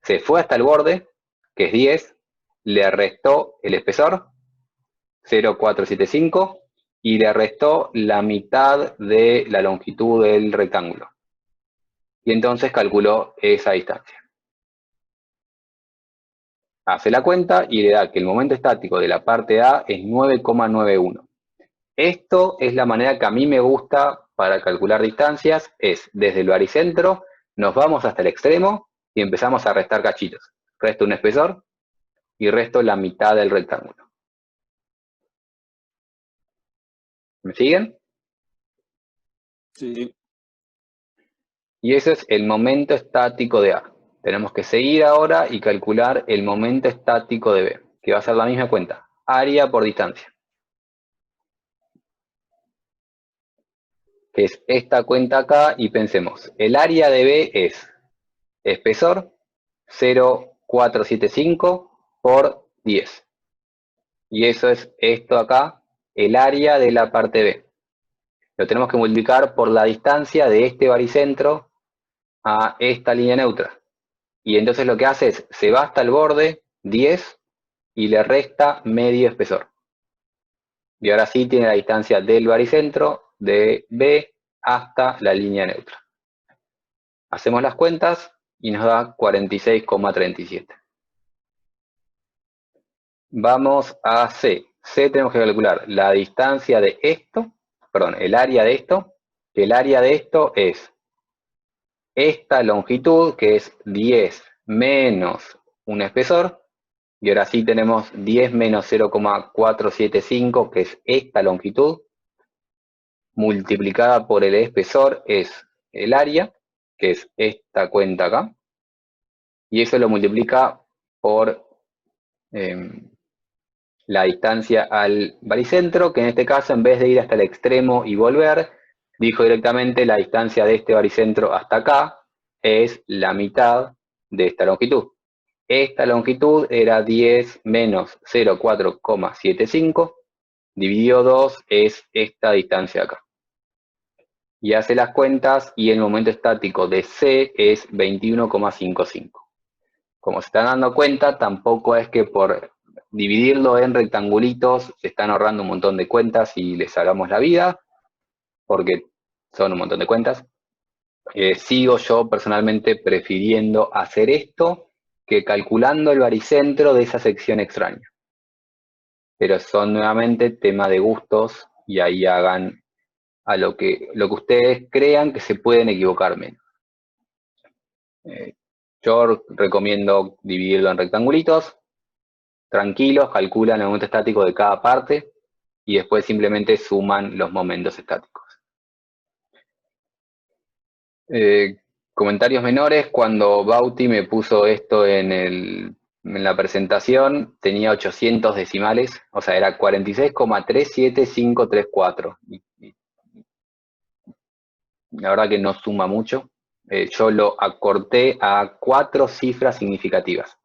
se fue hasta el borde, que es 10, le restó el espesor, 0,475, y le restó la mitad de la longitud del rectángulo. Y entonces calculó esa distancia. Hace la cuenta y le da que el momento estático de la parte A es 9,91. Esto es la manera que a mí me gusta para calcular distancias, es desde el baricentro, nos vamos hasta el extremo y empezamos a restar cachitos. Resto un espesor y resto la mitad del rectángulo. ¿Me siguen? Sí. Y ese es el momento estático de A. Tenemos que seguir ahora y calcular el momento estático de B, que va a ser la misma cuenta, área por distancia. que es esta cuenta acá, y pensemos, el área de B es espesor 0,475 por 10. Y eso es esto acá, el área de la parte B. Lo tenemos que multiplicar por la distancia de este baricentro a esta línea neutra. Y entonces lo que hace es, se va hasta el borde, 10, y le resta medio espesor. Y ahora sí tiene la distancia del baricentro, de B, hasta la línea neutra. Hacemos las cuentas y nos da 46,37. Vamos a C. C tenemos que calcular la distancia de esto, perdón, el área de esto, que el área de esto es esta longitud, que es 10 menos un espesor, y ahora sí tenemos 10 menos 0,475, que es esta longitud, multiplicada por el espesor es el área, que es esta cuenta acá, y eso lo multiplica por la distancia al baricentro, que en este caso, en vez de ir hasta el extremo y volver, dijo directamente la distancia de este baricentro hasta acá es la mitad de esta longitud. Esta longitud era 10 menos 0,475, dividido 2 es esta distancia acá. Y hace las cuentas y el momento estático de C es 21,55. Como se están dando cuenta, tampoco es que por dividirlo en rectangulitos se están ahorrando un montón de cuentas y les hagamos la vida, porque son un montón de cuentas. Sigo yo personalmente prefiriendo hacer esto que calculando el baricentro de esa sección extraña. Pero son nuevamente tema de gustos y ahí hagan a lo que ustedes crean que se pueden equivocar menos. Yo recomiendo dividirlo en rectangulitos, tranquilos, calculan el momento estático de cada parte y después simplemente suman los momentos estáticos. Comentarios menores, cuando Bauti me puso esto en la presentación, tenía 800 decimales, o sea, era 46,37534. La verdad que no suma mucho. Yo lo acorté a 4 cifras significativas.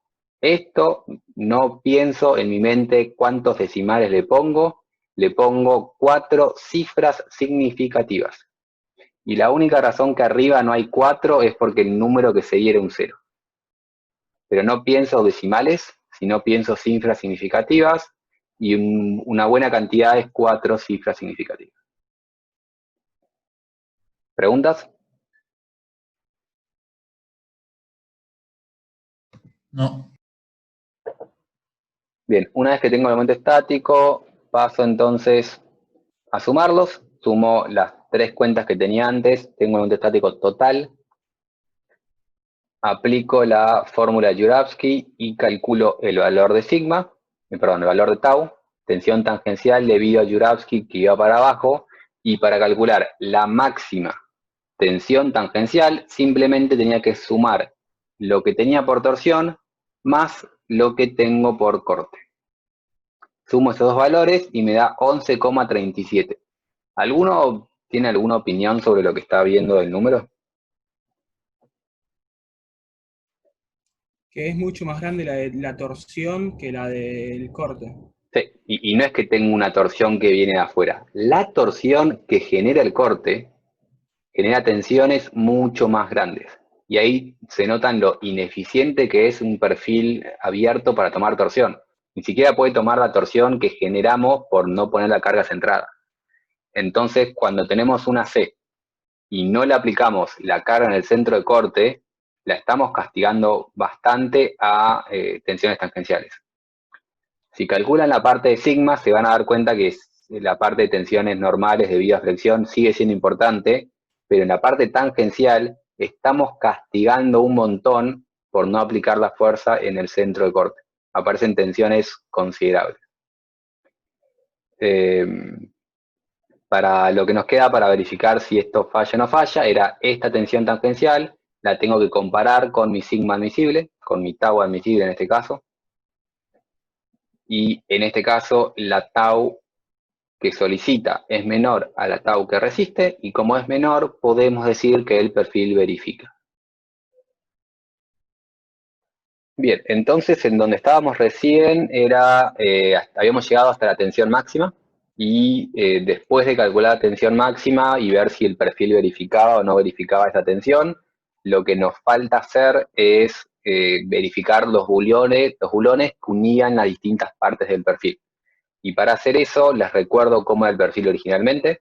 Esto no pienso en mi mente cuántos decimales le pongo 4 cifras significativas. Y la única razón que arriba no hay 4 es porque el número que seguía era un 0. Pero no pienso decimales, sino pienso cifras significativas, y una buena cantidad es 4 cifras significativas. ¿Preguntas? No. Bien, una vez que tengo el momento estático, paso entonces a sumarlos. Sumo las 3 cuentas que tenía antes, tengo el momento estático total. Aplico la fórmula de Jourhavsky y calculo el valor de sigma, el valor de tau, tensión tangencial debido a Jourhavsky que iba para abajo, y para calcular la máxima tensión tangencial simplemente tenía que sumar lo que tenía por torsión más lo que tengo por corte. Sumo esos dos valores y me da 11,37. ¿Alguno tiene alguna opinión sobre lo que está viendo del número? Que es mucho más grande la torsión que la del corte. Sí, y no es que tenga una torsión que viene de afuera. La torsión que genera el corte genera tensiones mucho más grandes. Y ahí se notan lo ineficiente que es un perfil abierto para tomar torsión. Ni siquiera puede tomar la torsión que generamos por no poner la carga centrada. Entonces, cuando tenemos una C y no le aplicamos la carga en el centro de corte, la estamos castigando bastante a tensiones tangenciales. Si calculan la parte de sigma, se van a dar cuenta que la parte de tensiones normales debido a flexión sigue siendo importante, pero en la parte tangencial estamos castigando un montón por no aplicar la fuerza en el centro de corte. Aparecen tensiones considerables. Para lo que nos queda para verificar si esto falla o no falla, era esta tensión tangencial, la tengo que comparar con mi sigma admisible, con mi tau admisible en este caso. Y en este caso, la tau que solicita es menor a la tau que resiste, y como es menor, podemos decir que el perfil verifica. Bien, entonces en donde estábamos recién habíamos llegado hasta la tensión máxima, y después de calcular la tensión máxima y ver si el perfil verificaba o no verificaba esa tensión, lo que nos falta hacer es verificar los bulones que unían las distintas partes del perfil. Y para hacer eso, les recuerdo cómo era el perfil originalmente.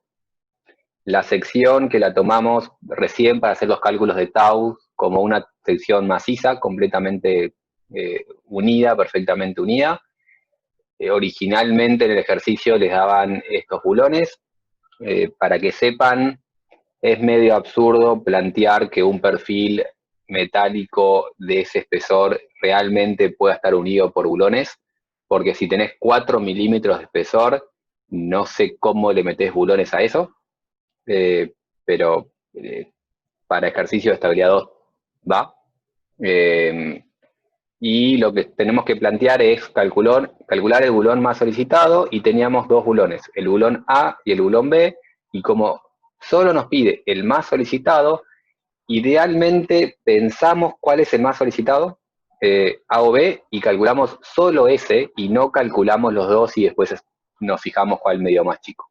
La sección que la tomamos recién para hacer los cálculos de tau como una sección maciza, completamente unida, perfectamente unida. Originalmente en el ejercicio les daban estos bulones. Para que sepan, es medio absurdo plantear que un perfil metálico de ese espesor realmente pueda estar unido por bulones, porque si tenés 4 milímetros de espesor, no sé cómo le metés bulones a eso, pero para ejercicio de estabilidad 2 va. Y lo que tenemos que plantear es calcular el bulón más solicitado, y teníamos dos bulones, el bulón A y el bulón B, y como solo nos pide el más solicitado, idealmente pensamos cuál es el más solicitado, A o B, y calculamos solo ese, y no calculamos los dos y después nos fijamos cuál medio más chico.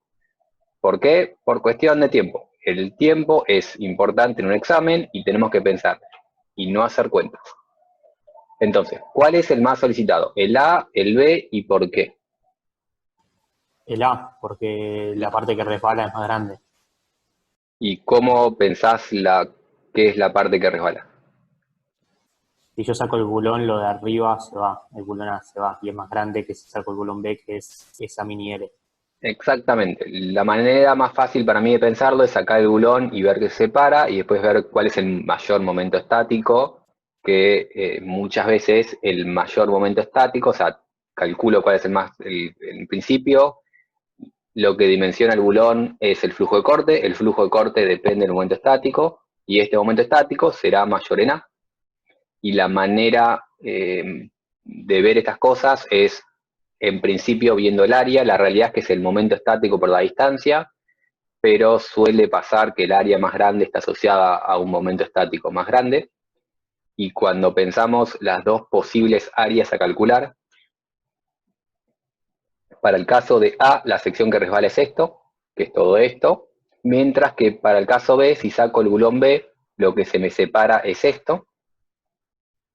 ¿Por qué? Por cuestión de tiempo. El tiempo es importante en un examen y tenemos que pensar y no hacer cuentas. Entonces, ¿cuál es el más solicitado? ¿El A, el B y por qué? El A, porque la parte que resbala es más grande. ¿Y cómo pensás qué es la parte que resbala? Si yo saco el bulón, lo de arriba se va, el bulón A se va, y es más grande que si saco el bulón B, que es esa mini L. Exactamente. La manera más fácil para mí de pensarlo es sacar el bulón y ver qué se separa, y después ver cuál es el mayor momento estático, que muchas veces el mayor momento estático, o sea, calculo cuál es el principio, lo que dimensiona el bulón es el flujo de corte depende del momento estático, y este momento estático será mayor en A, y la manera de ver estas cosas es, en principio, viendo el área. La realidad es que es el momento estático por la distancia, pero suele pasar que el área más grande está asociada a un momento estático más grande, y cuando pensamos las dos posibles áreas a calcular, para el caso de A, la sección que resbala es esto, que es todo esto, mientras que para el caso B, si saco el bulón B, lo que se me separa es esto,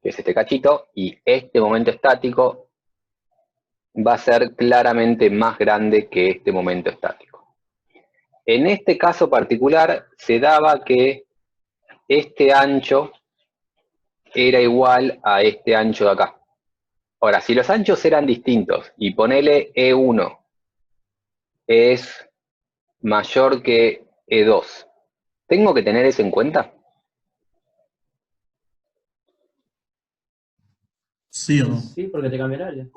que es este cachito, y este momento estático va a ser claramente más grande que este momento estático. En este caso particular, se daba que este ancho era igual a este ancho de acá. Ahora, si los anchos eran distintos, y ponele E1 es mayor que E2, ¿tengo que tener eso en cuenta? ¿Sí o no? Sí, porque te cambia el área.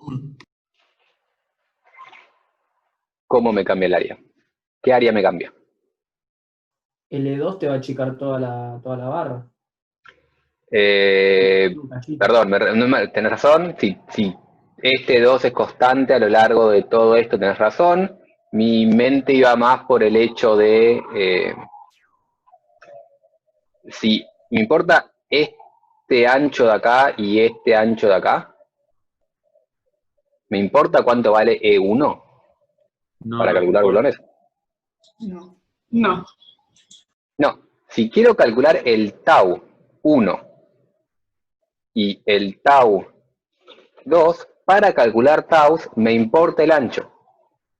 ¿Cómo me cambia el área? ¿Qué área me cambia? El E2 te va a achicar toda la barra. Perdón, tenés razón. Si este 2 es constante a lo largo de todo esto, tenés razón. Mi mente iba más por el hecho de si me importa este ancho de acá y este ancho de acá. ¿Me importa cuánto vale E1 para calcular bulones? No. No. No. Si quiero calcular el tau 1 y el tau 2, para calcular taus me importa el ancho.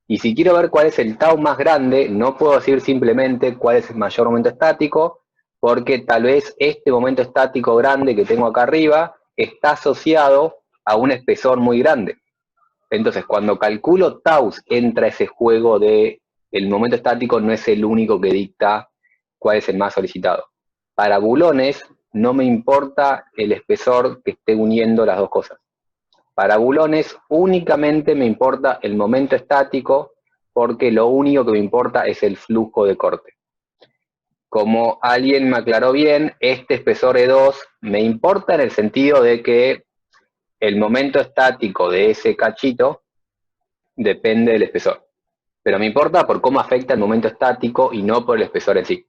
Y si quiero ver cuál es el tau más grande, no puedo decir simplemente cuál es el mayor momento estático, porque tal vez este momento estático grande que tengo acá arriba está asociado a un espesor muy grande. Entonces, cuando calculo taus, entra ese juego de el momento estático no es el único que dicta cuál es el más solicitado. Para bulones, no me importa el espesor que esté uniendo las dos cosas. Para bulones únicamente me importa el momento estático, porque lo único que me importa es el flujo de corte. Como alguien me aclaró bien, este espesor E2 me importa en el sentido de que el momento estático de ese cachito depende del espesor. Pero me importa por cómo afecta el momento estático y no por el espesor en sí.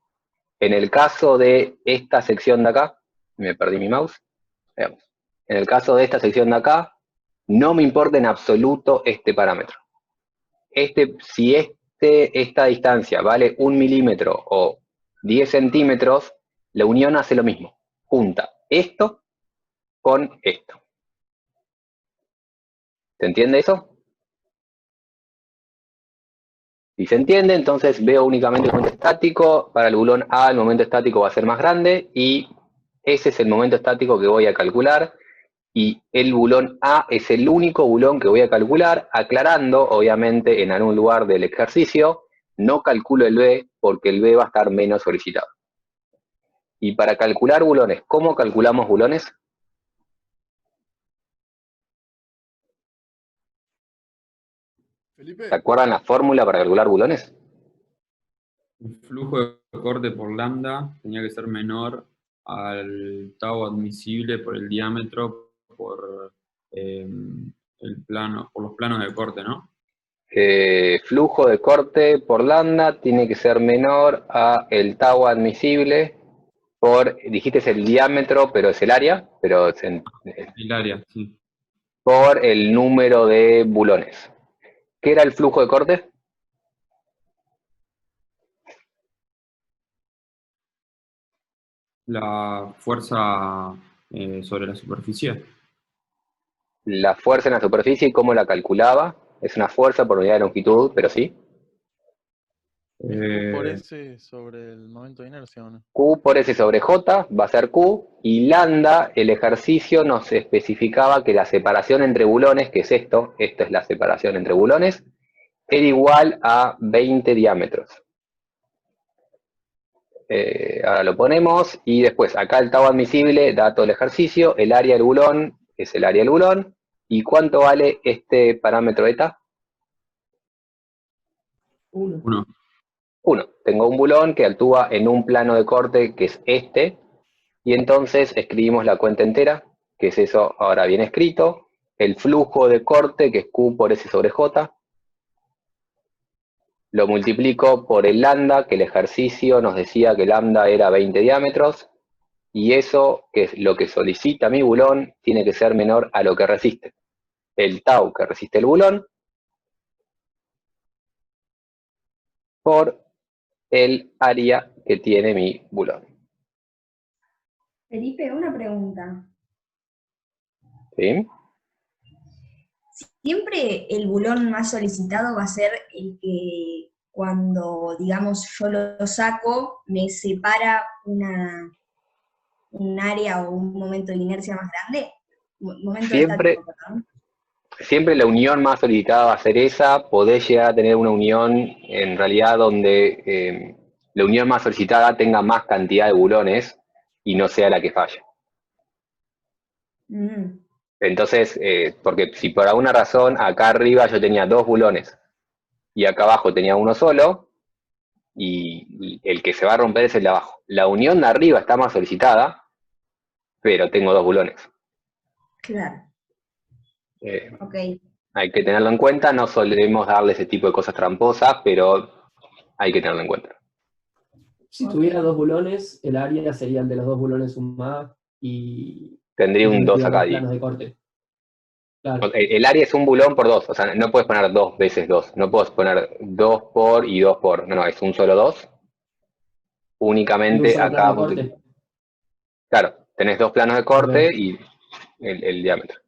En el caso de esta sección de acá, me perdí mi mouse, veamos. En el caso de esta sección de acá, no me importa en absoluto este parámetro. Si esta distancia vale 1 milímetro o 10 centímetros, la unión hace lo mismo. Junta esto con esto. ¿Se entiende eso? Si se entiende, entonces veo únicamente el momento estático. Para el bulón A, el momento estático va a ser más grande y ese es el momento estático que voy a calcular. Y el bulón A es el único bulón que voy a calcular, aclarando, obviamente, en algún lugar del ejercicio, no calculo el B porque el B va a estar menos solicitado. Y para calcular bulones, ¿cómo calculamos bulones? Felipe. ¿Se acuerdan la fórmula para calcular bulones? El flujo de corte por lambda tenía que ser menor al tau admisible por el diámetro por por los planos de corte, ¿no? Flujo de corte por lambda tiene que ser menor a el tau admisible por, dijiste es el diámetro, pero es el área, pero es el área, sí. Por el número de bulones. ¿Qué era el flujo de corte? La fuerza sobre la superficie. La fuerza en la superficie, ¿cómo la calculaba? Es una fuerza por unidad de longitud, pero sí. ¿Es Q por S sobre el momento de inercia o no? Q por S sobre J va a ser Q, y lambda, el ejercicio nos especificaba que la separación entre bulones, que es esto es la separación entre bulones, era igual a 20 diámetros. Ahora lo ponemos, y después acá el tau admisible da todo el ejercicio, el área del bulón es el área del bulón, ¿y cuánto vale este parámetro eta? 1. 1. Tengo un bulón que actúa en un plano de corte que es este, y entonces escribimos la cuenta entera, que es eso ahora bien escrito, el flujo de corte, que es Q por S sobre J, lo multiplico por el lambda, que el ejercicio nos decía que lambda era 20 diámetros, y eso, que es lo que solicita mi bulón, tiene que ser menor a lo que resiste. El tau que resiste el bulón, por el área que tiene mi bulón. Felipe, una pregunta. ¿Sí? Siempre el bulón más solicitado va a ser el que cuando, digamos, yo lo saco, me separa un área o un momento de inercia más grande. Siempre la unión más solicitada va a ser esa. Podés llegar a tener una unión, en realidad, donde la unión más solicitada tenga más cantidad de bulones y no sea la que falla. Entonces, porque si por alguna razón acá arriba yo tenía 2 bulones y acá abajo tenía uno solo, y el que se va a romper es el de abajo. La unión de arriba está más solicitada, pero tengo 2 bulones. Claro. Ok. Hay que tenerlo en cuenta, no solemos darle ese tipo de cosas tramposas, pero hay que tenerlo en cuenta. Si tuviera 2 bulones, el área serían de los 2 bulones sumados y... Tendría un 2 acá. Planos de corte. Claro. El área es un bulón por 2, o sea, no puedes poner 2 veces 2, no puedes poner 2 por y 2 por, no, es un solo 2. Únicamente acá. Claro, tenés 2 planos de corte y el diámetro.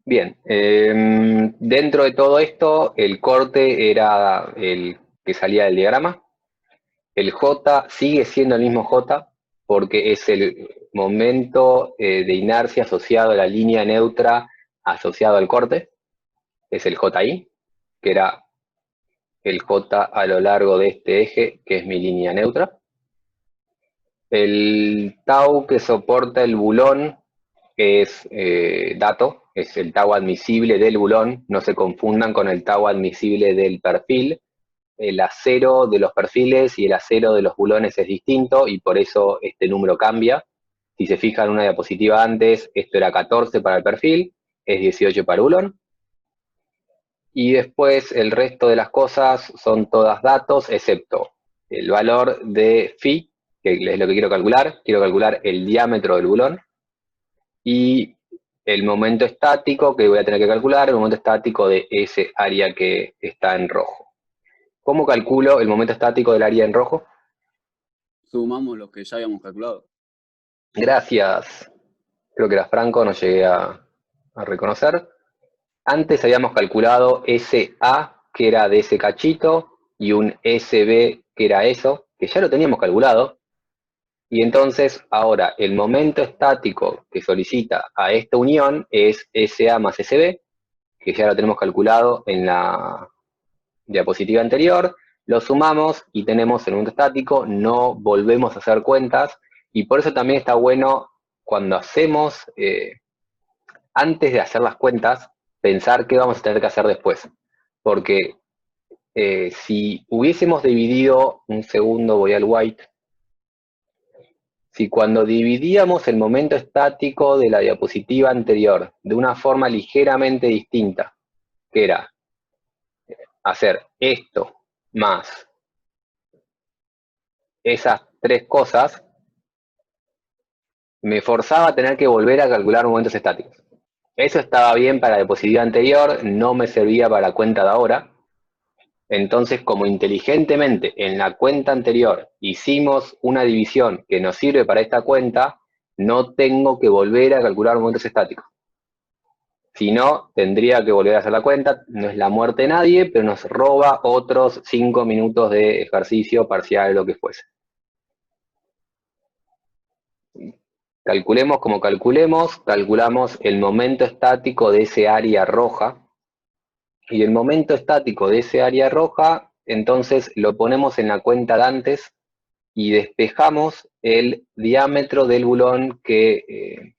Bien, dentro de todo esto, el corte era el que salía del diagrama. El J sigue siendo el mismo J, porque es el momento de inercia asociado a la línea neutra asociado al corte. Es el JI, que era el J a lo largo de este eje, que es mi línea neutra. El tau que soporta el bulón es dato, es el tau admisible del bulón, no se confundan con el tau admisible del perfil. El acero de los perfiles y el acero de los bulones es distinto y por eso este número cambia. Si se fijan en una diapositiva antes, esto era 14 para el perfil, es 18 para el bulón. Y después el resto de las cosas son todas datos, excepto el valor de phi, que es lo que quiero calcular. Quiero calcular el diámetro del bulón. Y el momento estático que voy a tener que calcular, el momento estático de ese área que está en rojo. ¿Cómo calculo el momento estático del área en rojo? Sumamos los que ya habíamos calculado. Gracias. Creo que era Franco, no llegué a reconocer. Antes habíamos calculado SA, que era de ese cachito, y un SB, que era eso, que ya lo teníamos calculado. Y entonces, ahora, el momento estático que solicita a esta unión es SA más SB, que ya lo tenemos calculado en la diapositiva anterior. Lo sumamos y tenemos el momento estático, no volvemos a hacer cuentas, y por eso también está bueno, cuando hacemos, antes de hacer las cuentas, pensar qué vamos a tener que hacer después. Porque si hubiésemos dividido, un segundo voy al white, si cuando dividíamos el momento estático de la diapositiva anterior de una forma ligeramente distinta, que era hacer esto más esas tres cosas, me forzaba a tener que volver a calcular momentos estáticos. Eso estaba bien para la diapositiva anterior, no me servía para la cuenta de ahora. Entonces, como inteligentemente en la cuenta anterior hicimos una división que nos sirve para esta cuenta, no tengo que volver a calcular momentos estáticos. Si no, tendría que volver a hacer la cuenta. No es la muerte de nadie, pero nos roba otros 5 minutos de ejercicio parcial, lo que fuese. Calculemos como calculemos, calculamos el momento estático de ese área roja. Y el momento estático de ese área roja, entonces lo ponemos en la cuenta de antes y despejamos el diámetro del bulón que...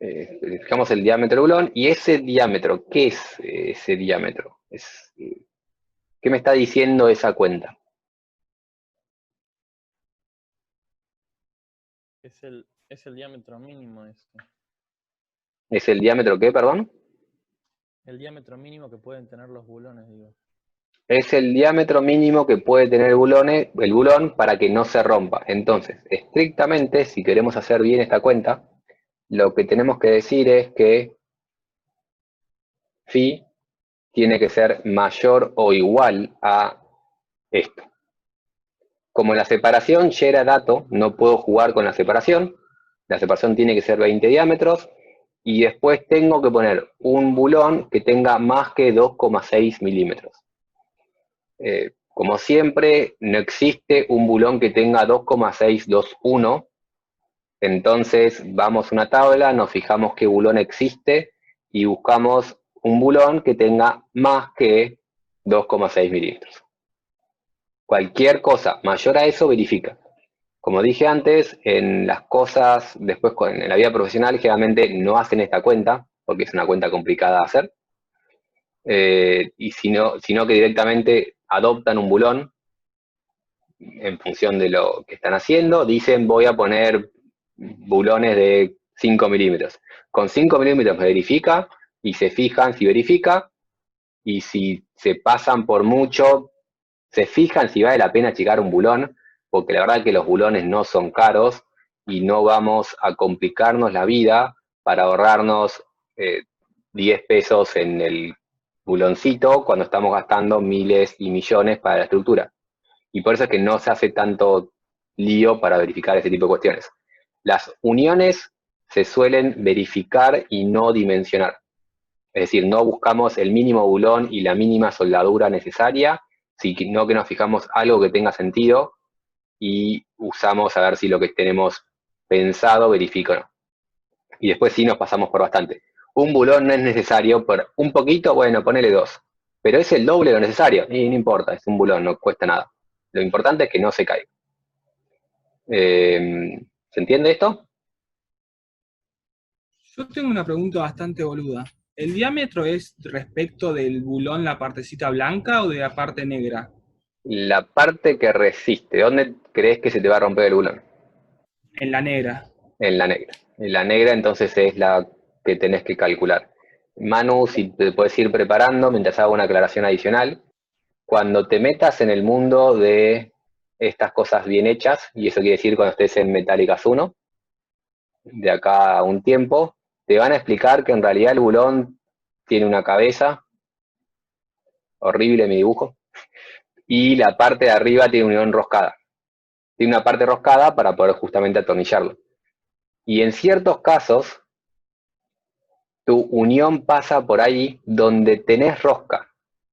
despejamos el diámetro del bulón, y ese diámetro, ¿qué es ese diámetro? ¿Qué me está diciendo esa cuenta? Es el diámetro mínimo este. ¿Es el diámetro qué, perdón? El diámetro mínimo que pueden tener los bulones, digo. Es el diámetro mínimo que puede tener el bulón para que no se rompa. Entonces, estrictamente, si queremos hacer bien esta cuenta, lo que tenemos que decir es que phi tiene que ser mayor o igual a esto. Como la separación ya era dato, no puedo jugar con la separación. La separación tiene que ser 20 diámetros. Y después tengo que poner un bulón que tenga más que 2,6 milímetros. Como siempre, no existe un bulón que tenga 2,621. Entonces vamos a una tabla, nos fijamos qué bulón existe y buscamos un bulón que tenga más que 2,6 milímetros. Cualquier cosa mayor a eso verifica. Como dije antes, en las cosas, después en la vida profesional, generalmente no hacen esta cuenta, porque es una cuenta complicada de hacer. Y sino que directamente adoptan un bulón en función de lo que están haciendo. Dicen, voy a poner bulones de 5 milímetros. Con 5 milímetros verifica y se fijan si verifica. Y si se pasan por mucho, se fijan si vale la pena achicar un bulón, porque la verdad que los bulones no son caros y no vamos a complicarnos la vida para ahorrarnos 10 pesos en el buloncito cuando estamos gastando miles y millones para la estructura. Y por eso es que no se hace tanto lío para verificar ese tipo de cuestiones. Las uniones se suelen verificar y no dimensionar. Es decir, no buscamos el mínimo bulón y la mínima soldadura necesaria, sino que nos fijamos algo que tenga sentido y usamos a ver si lo que tenemos pensado verifica o no. Y después sí nos pasamos por bastante. Un bulón no es necesario, por un poquito, bueno, ponele 2. Pero es el doble de lo necesario, y no importa, es un bulón, no cuesta nada. Lo importante es que no se caiga. ¿Se entiende esto? Yo tengo una pregunta bastante boluda. ¿El diámetro es respecto del bulón la partecita blanca o de la parte negra? La parte que resiste. ¿Dónde crees que se te va a romper el bulón? En la negra. En la negra. En la negra entonces es la que tenés que calcular. Manu, si te puedes ir preparando mientras hago una aclaración adicional. Cuando te metas en el mundo de estas cosas bien hechas, y eso quiere decir cuando estés en Metálicas 1, de acá a un tiempo, te van a explicar que en realidad el bulón tiene una cabeza, horrible mi dibujo, y la parte de arriba tiene una unión roscada. Tiene una parte roscada para poder justamente atornillarlo. Y en ciertos casos, tu unión pasa por ahí donde tenés rosca.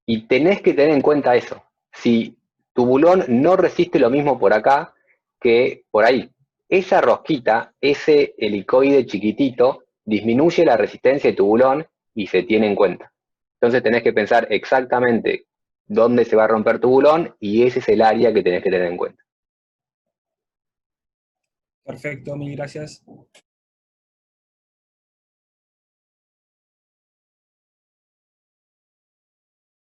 Y tenés que tener en cuenta eso. Si tu bulón no resiste lo mismo por acá que por ahí. Esa rosquita, ese helicoide chiquitito, disminuye la resistencia de tu bulón y se tiene en cuenta. Entonces tenés que pensar exactamente dónde se va a romper tu bulón y ese es el área que tenés que tener en cuenta. Perfecto, mil gracias.